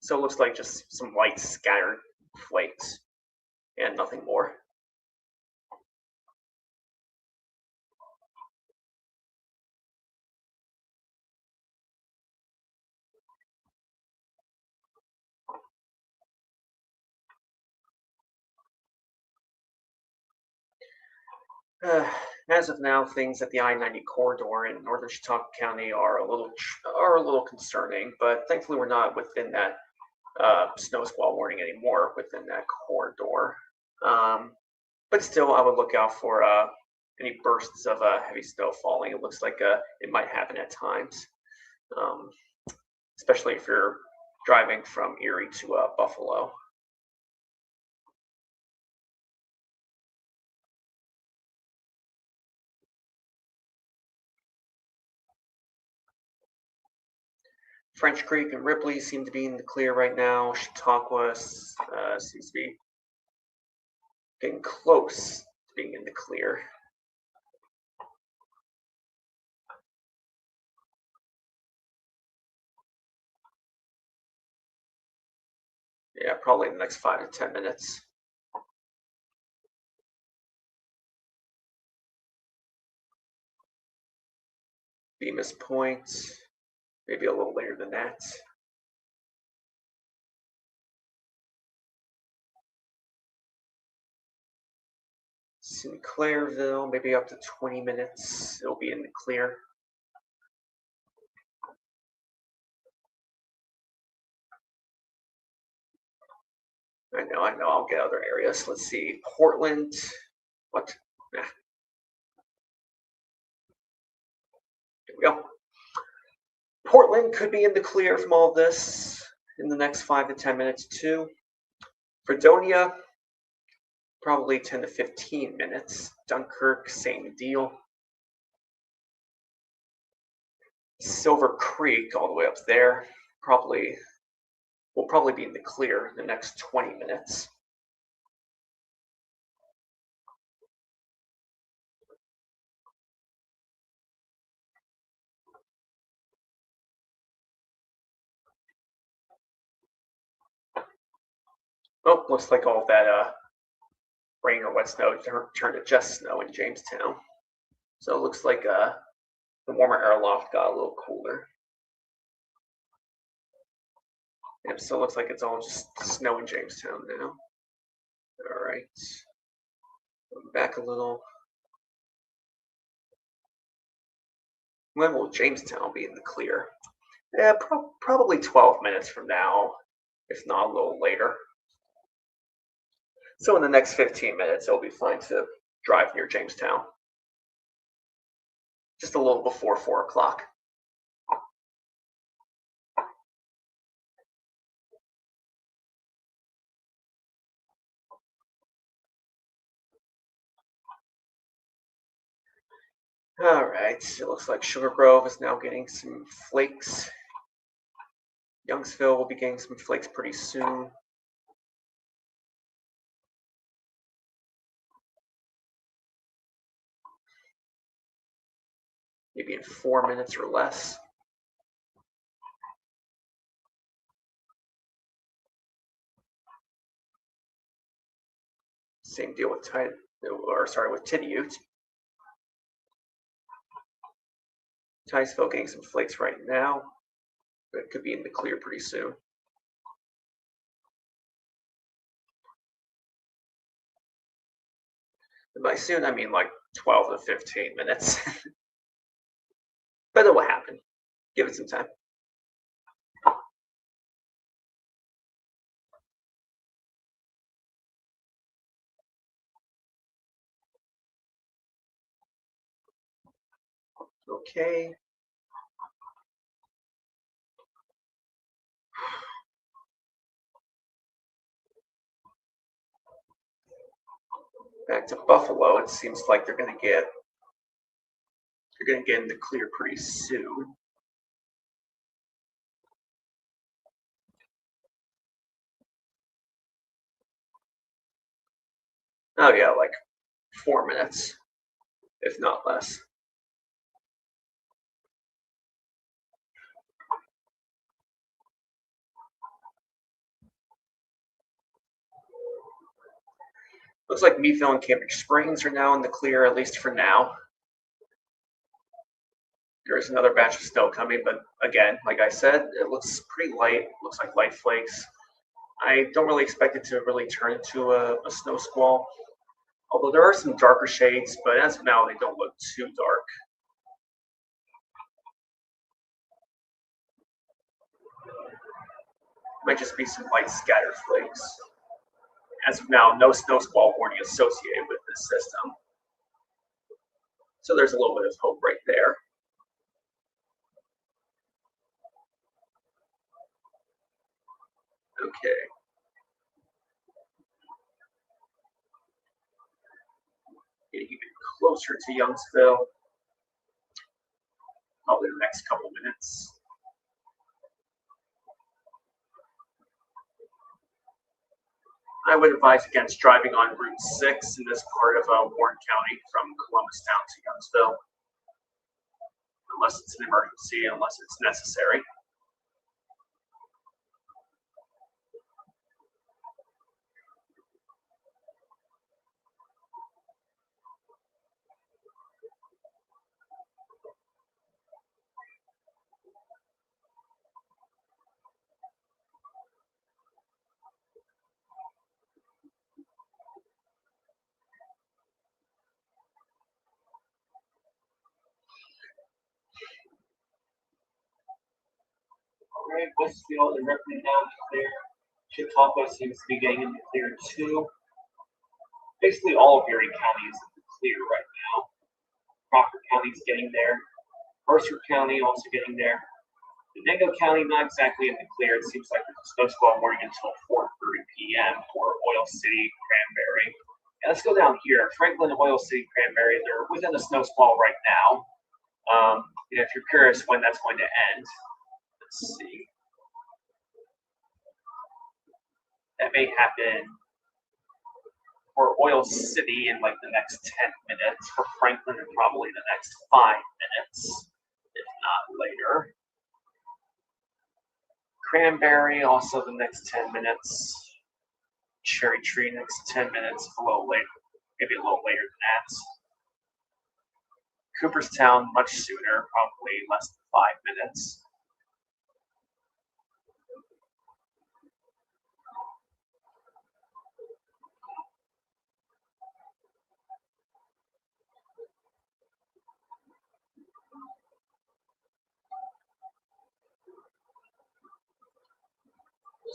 So it looks like just some light scattered flakes and nothing more. As of now, things at the I-90 corridor in northern Chautauqua County are a little concerning, but thankfully we're not within that snow squall warning anymore within that corridor. But still, I would look out for any bursts of heavy snow falling. It looks like it might happen at times, um, especially if you're driving from Erie to Buffalo. French Creek and Ripley seem to be in the clear right now. Chautauqua seems to be getting close to being in the clear. Yeah, probably in the next 5 to 10 minutes. Bemis Point, maybe a little later than that. Sinclairville, maybe up to 20 minutes. It'll be in the clear. I know. I'll get other areas. Let's see. Portland. What? Nah. Here we go. Portland could be in the clear from all this in the next 5 to 10 minutes, too. Fredonia, probably 10 to 15 minutes. Dunkirk, same deal. Silver Creek, all the way up there, will probably be in the clear in the next 20 minutes. Oh, looks like all of that rain or wet snow turned to just snow in Jamestown. So it looks like the warmer airloft got a little cooler. Yep, so it looks like it's all just snow in Jamestown now. All right. Back a little. When will Jamestown be in the clear? Yeah, probably 12 minutes from now, if not a little later. So in the next 15 minutes, it'll be fine to drive near Jamestown. Just a little before 4 o'clock. All right, it looks like Sugar Grove is now getting some flakes. Youngsville will be getting some flakes pretty soon. Maybe in 4 minutes or less. Same deal with Tidiute. Ticeville getting some flakes right now, but it could be in the clear pretty soon. And by soon, I mean like 12 to 15 minutes. But it will happen. Give it some time. Okay. Back to Buffalo, it seems like they're going to get in the clear pretty soon. Oh yeah, like 4 minutes, if not less. Looks like Meadville and Cambridge Springs are now in the clear, at least for now. There is another batch of snow coming, but again, like I said, it looks pretty light. It looks like light flakes. I don't really expect it to really turn into a snow squall, although there are some darker shades, but as of now, they don't look too dark. Might just be some light scatter flakes. As of now, no snow squall warning associated with this system. So there's a little bit of hope right there. Okay. Getting even closer to Youngsville. Probably the next couple minutes. I would advise against driving on Route 6 in this part of Warren County from Columbus down to Youngsville, unless it's an emergency, unless it's necessary. All right, Westfield and Ripley now clear. Chautauqua seems to be getting in the clear too. Basically, all of Erie County is in the clear right now. Crawford County's getting there. Mercer County also getting there. Venango County not exactly in the clear. It seems like there's a snow squall warning until 4:30 p.m. for Oil City, Cranberry. And let's go down here. Franklin, Oil City, Cranberry. They're within the snow squall right now. If you're curious when that's going to end, let's see. That may happen for Oil City in like the next 10 minutes. For Franklin, in probably the next 5 minutes, if not later. Cranberry, also the next 10 minutes. Cherry Tree, next 10 minutes, a little later, maybe a little later than that. Cooperstown, much sooner, probably less than 5 minutes.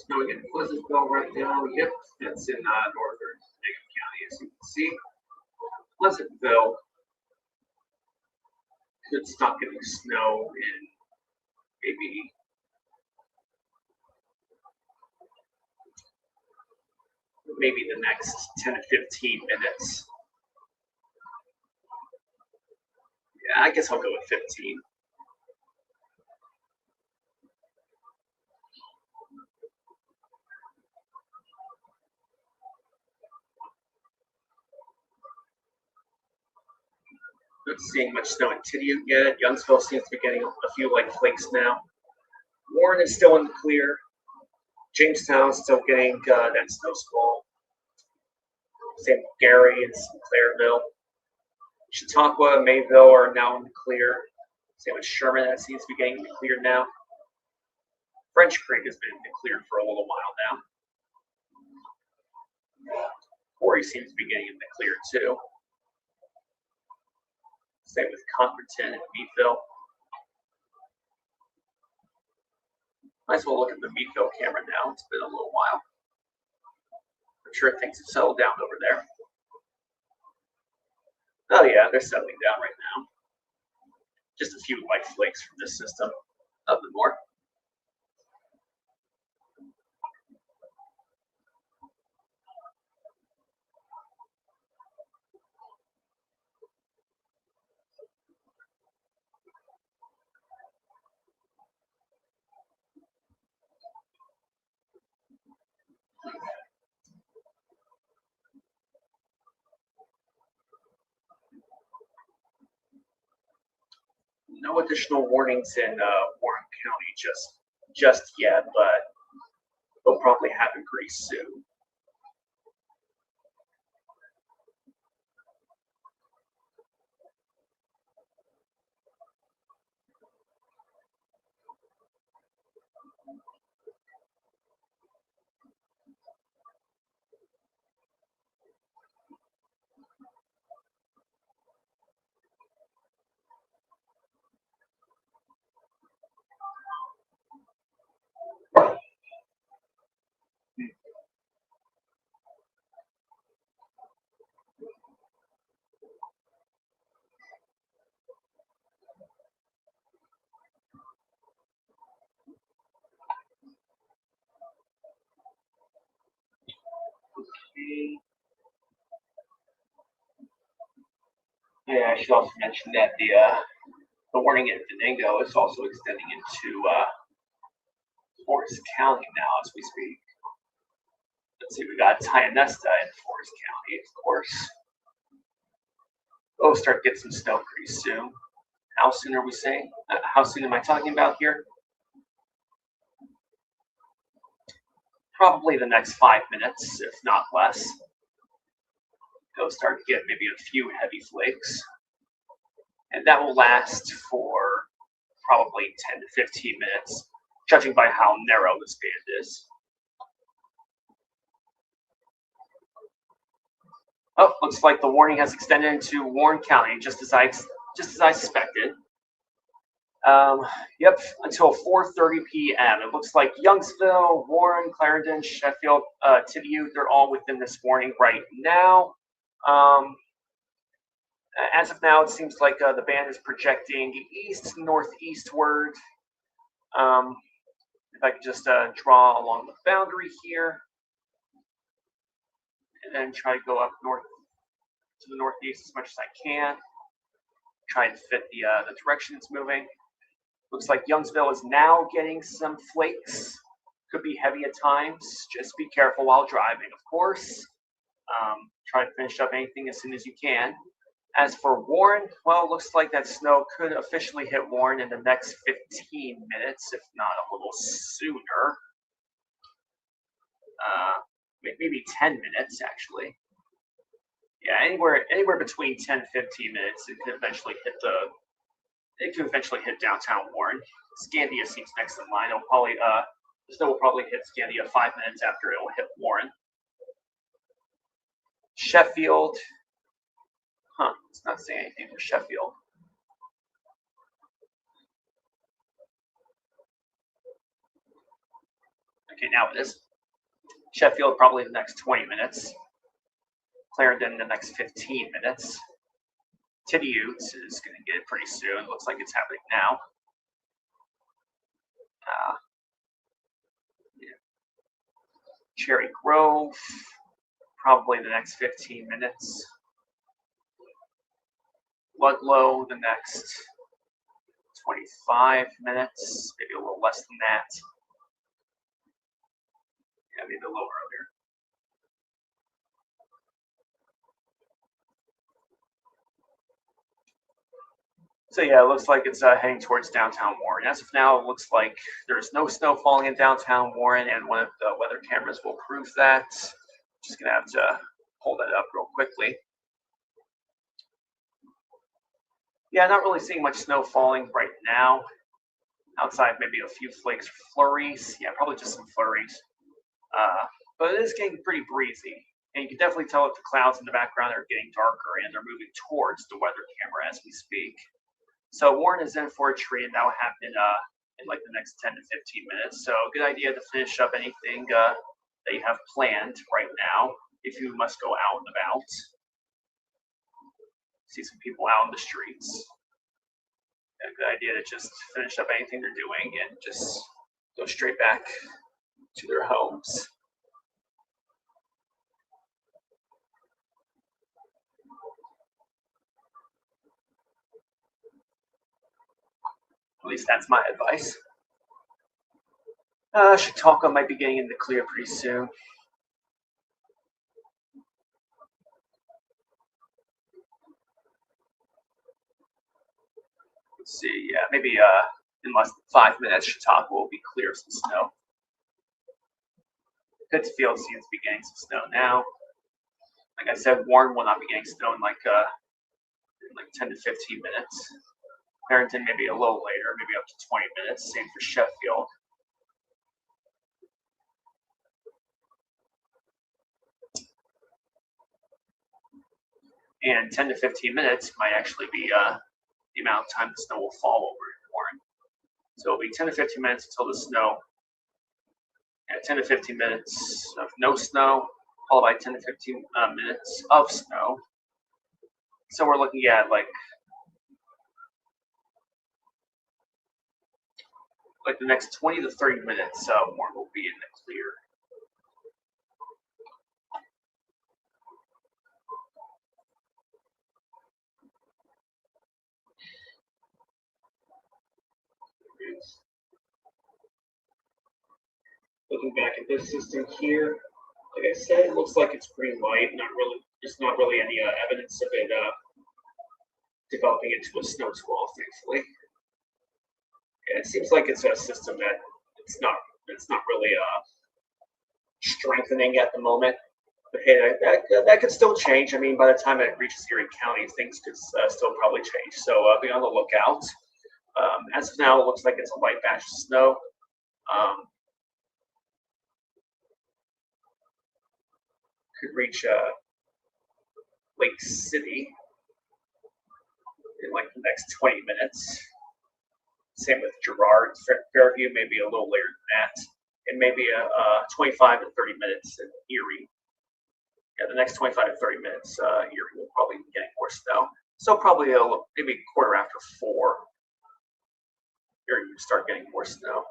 Snowing in Pleasantville right now. Yep, that's in northern Bingham County, as you can see. Pleasantville could stop getting snow in maybe the next 10 to 15 minutes. Yeah, I guess I'll go with 15. Not seeing much snow in Tidiot yet. Youngsville seems to be getting a few light flakes now. Warren is still in the clear. Jamestown is still getting that snow squall. Same with Gary and Clairville. Chautauqua and Mayville are now in the clear. Same with Sherman, that seems to be getting in the clear now. French Creek has been in the clear for a little while now. Corey seems to be getting in the clear too. Same with Conferton and Meadville. Might as well look at the Meadville camera now. It's been a little while. I'm sure things have settled down over there. Oh yeah, they're settling down right now. Just a few white flakes from this system. Nothing more. No additional warnings in Warren County just yet, but they'll probably happen pretty soon. Yeah, I should also mention that the warning in Venango is also extending into Forest County now as we speak. Let's see, we got Tionesta in Forest County, of course. We'll start to get some snow pretty soon. How soon are we saying? How soon am I talking about here? Probably the next 5 minutes, if not less. They'll start to get maybe a few heavy flakes. And that will last for probably 10 to 15 minutes, judging by how narrow this band is. Oh, looks like the warning has extended into Warren County, just as I suspected. Yep, until 4:30 p.m. It looks like Youngsville, Warren, Clarendon, Sheffield, Tidiu, they're all within this warning right now. As of now, it seems like the band is projecting east-northeastward. If I could just draw along the boundary here, and then try to go up north to the northeast as much as I can. Try and fit the direction it's moving. Looks like Youngsville is now getting some flakes. Could be heavy at times. Just be careful while driving, of course. Try to finish up anything as soon as you can. As for Warren, well, it looks like that snow could officially hit Warren in the next 15 minutes, if not a little sooner. Maybe 10 minutes, actually. Yeah, anywhere between 10 and 15 minutes, it could eventually hit downtown Warren. Scandia seems next in line. It'll probably the snow will probably hit Scandia 5 minutes after it will hit Warren. Sheffield. It's not saying anything for Sheffield. Okay, now it is. Sheffield probably the next 20 minutes. Clarendon the next 15 minutes. Tidiu is going to get it pretty soon. Looks like it's happening now. Yeah. Cherry Grove, probably the next 15 minutes. Ludlow, the next 25 minutes, maybe a little less than that. Yeah, maybe a little earlier. So yeah, it looks like it's heading towards downtown Warren. As of now, it looks like there's no snow falling in downtown Warren, and one of the weather cameras will prove that. Just gonna have to pull that up real quickly. Yeah, not really seeing much snow falling right now. Outside, maybe a few flakes, flurries. Yeah, probably just some flurries. But it is getting pretty breezy, and you can definitely tell that the clouds in the background are getting darker, and they're moving towards the weather camera as we speak. So Warren is in for a treat, and that will happen in like the next 10 to 15 minutes. So good idea to finish up anything that you have planned right now if you must go out and about. See some people out in the streets. A good idea to just finish up anything they're doing and just go straight back to their homes. At least that's my advice. Chautauqua might be getting in the clear pretty soon. Let's Let's see, yeah, maybe in less than 5 minutes, Chautauqua will be clear of some snow. Pittsfield seems to be getting some snow now. Like I said, Warren will not be getting snow in like 10 to 15 minutes. Barrington maybe a little later, maybe up to 20 minutes. Same for Sheffield. And 10 to 15 minutes might actually be the amount of time the snow will fall over in Warren. So it'll be 10 to 15 minutes until the snow, and 10 to 15 minutes of no snow, followed by 10 to 15 minutes of snow. So we're looking at like the next 20 to 30 minutes, Warren will be in the clear. Looking back at this system here, like I said, it looks like it's pretty light. There's not really any evidence of it developing into a snow squall, thankfully. And it seems like it's a system that it's not really strengthening at the moment. But hey, that could still change. I mean, by the time it reaches Erie County, things could still probably change. So be on the lookout. As of now, it looks like it's a light batch of snow. Could reach Lake City in like the next 20 minutes. Same with Girard, Fairview, maybe a little later than that, and maybe 25 to 30 minutes in Erie. Yeah, the next 25 to 30 minutes, Erie will probably be getting more snow. So probably maybe quarter after 4, Erie will start getting more snow.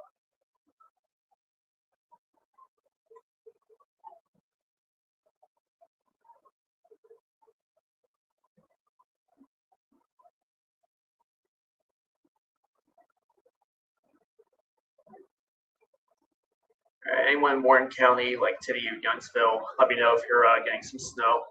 Anyone in Warren County, like Tidiu, Youngsville, let me know if you're getting some snow.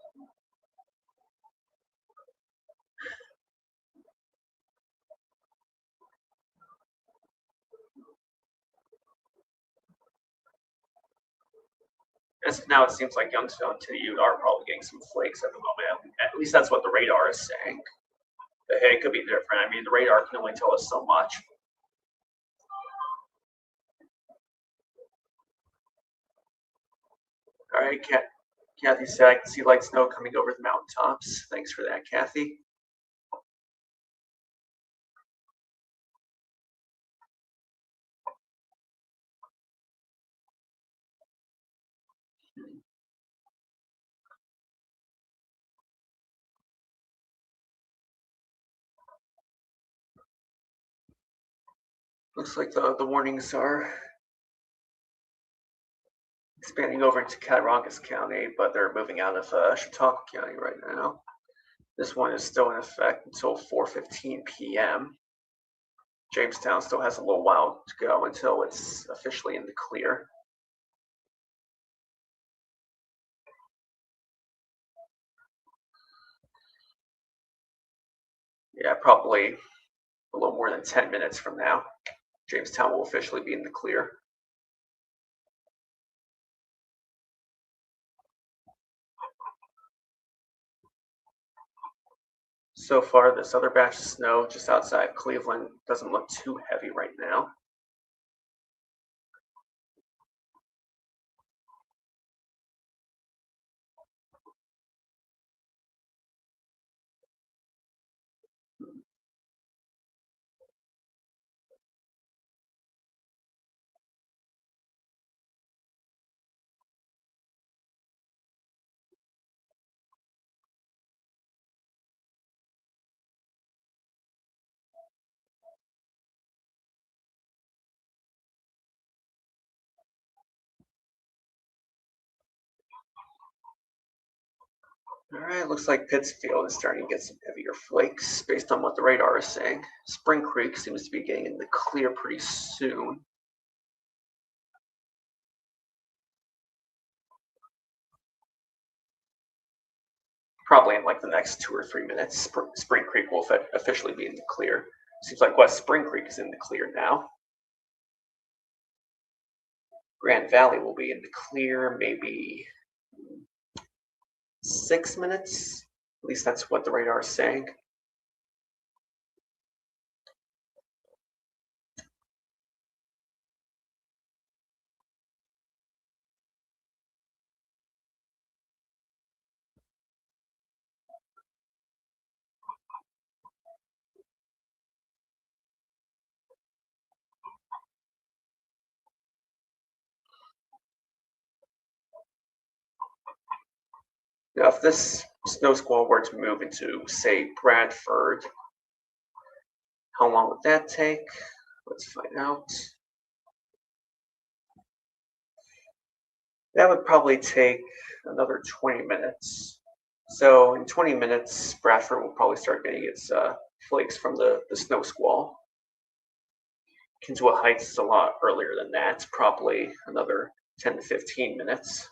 As of now, it seems like Youngsville and Tidiu are probably getting some flakes at the moment. At least that's what the radar is saying. But hey, it could be different. I mean, the radar can only tell us so much. All right, Kathy said I can see light snow coming over the mountaintops. Thanks for that, Kathy. Looks like the warnings are expanding over into Cattaraugus County, but they're moving out of Chautauqua County right now. This one is still in effect until 4:15 p.m. Jamestown still has a little while to go until it's officially in the clear. Yeah, probably a little more than 10 minutes from now, Jamestown will officially be in the clear. So far, this other batch of snow just outside Cleveland doesn't look too heavy right now. All right, looks like Pittsfield is starting to get some heavier flakes based on what the radar is saying. Spring Creek seems to be getting in the clear pretty soon. Probably in like the next 2 or 3 minutes, Spring Creek will officially be in the clear. Seems like West Spring Creek is in the clear now. Grand Valley will be in the clear, maybe 6 minutes. At least that's what the radar is saying. Now, if this snow squall were to move into, say, Bradford, how long would that take? Let's find out. That would probably take another 20 minutes. So in 20 minutes, Bradford will probably start getting its flakes from the snow squall. Kinswood Heights is a lot earlier than that, probably another 10 to 15 minutes.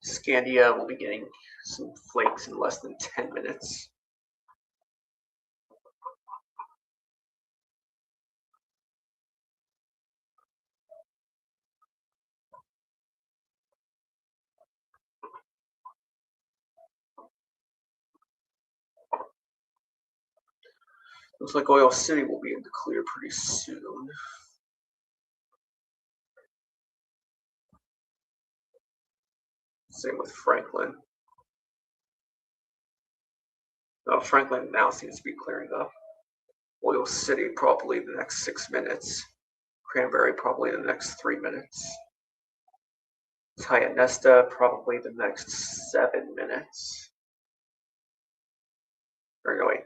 Scandia will be getting some flakes in less than 10 minutes. Looks like Oil City will be in the clear pretty soon. Same with Franklin. Franklin now seems to be clearing up. Oil City probably the next 6 minutes. Cranberry probably the next 3 minutes. Nesta probably the next 7 minutes. Or no, wait.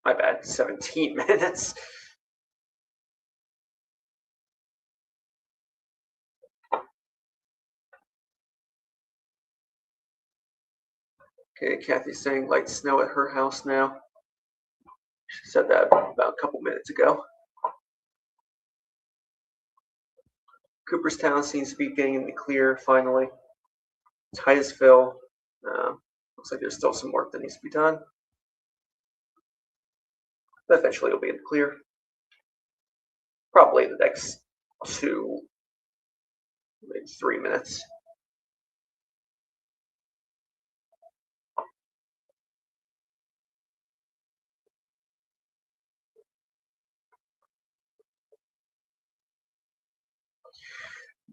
My bad, 17 minutes. Okay, Kathy's saying light snow at her house now. She said that about a couple minutes ago. Cooperstown seems to be getting in the clear finally. Titusville, looks like there's still some work that needs to be done. But eventually it'll be in the clear. Probably the next 2, maybe 3 minutes.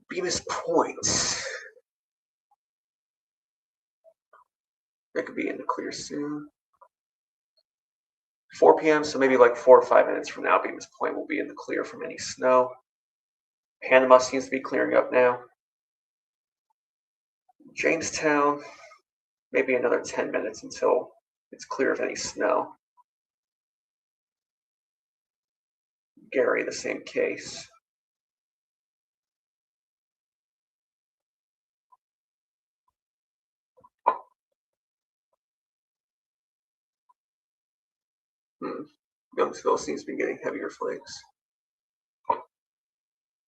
Bemis Point. That could be in the clear soon. 4 p.m., so maybe like 4 or 5 minutes from now, Bemis Point will be in the clear from any snow. Panama seems to be clearing up now. Jamestown, maybe another 10 minutes until it's clear of any snow. Gary, the same case. Youngsville seems to be getting heavier flakes.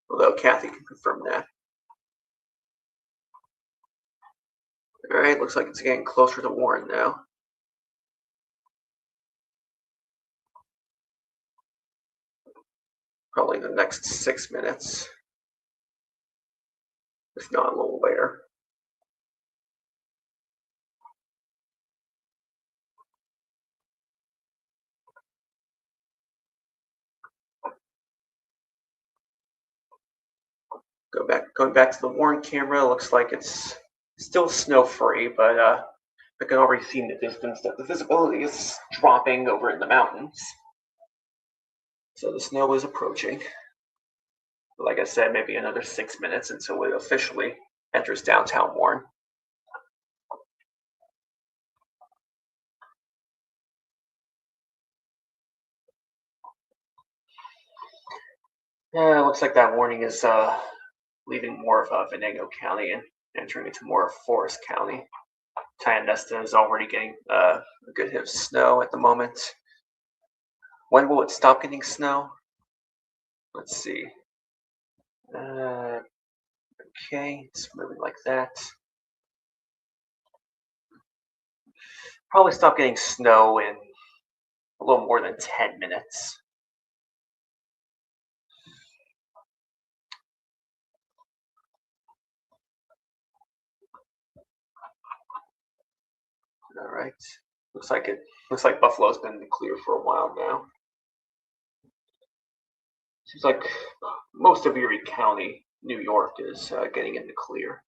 Although Kathy can confirm that. Alright, looks like it's getting closer to Warren now. Probably the next 6 minutes. If not a little later. Going back to the Warren camera, looks like it's still snow-free, but I can already see in the distance that the visibility is dropping over in the mountains. So the snow is approaching. But like I said, maybe another 6 minutes until it officially enters downtown Warren. Yeah, it looks like that warning is leaving more of Venango County and entering into more of Forest County. Nesta is already getting a good hit of snow at the moment. When will it stop getting snow? Let's see. Okay, it's moving like that. Probably stop getting snow in a little more than 10 minutes. All right. Looks like it. Looks like Buffalo's been in the clear for a while now. Seems like most of Erie County, New York, is getting in the clear.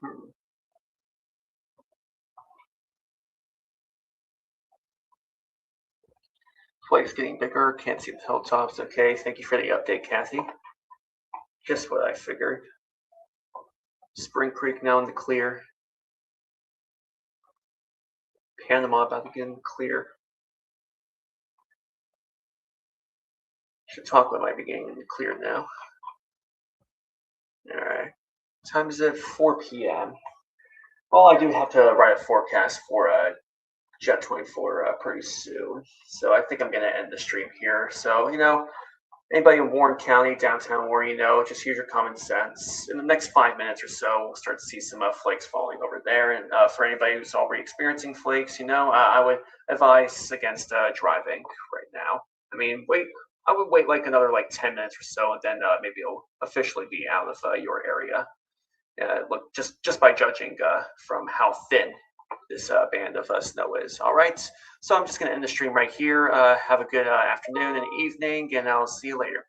Hmm. Flakes getting bigger. Can't see the hilltops. Okay, thank you for the update, Kathy. Just what I figured. Spring Creek now in the clear. Panama about to get in the clear. Chautauqua might be getting in the clear now. All right. Time is at 4 p.m. Well, I do have to write a forecast for Jet 24 pretty soon. So I think I'm going to end the stream here. So, anybody in Warren County, downtown Warren, just use your common sense. In the next 5 minutes or so, we'll start to see some flakes falling over there. And for anybody who's already experiencing flakes, I would advise against driving right now. I mean, I would wait like another 10 minutes or so, and then maybe it'll officially be out of your area. Look, just by judging from how thin this band of snow is. All right, so I'm just going to end the stream right here. Have a good afternoon and evening, and I'll see you later.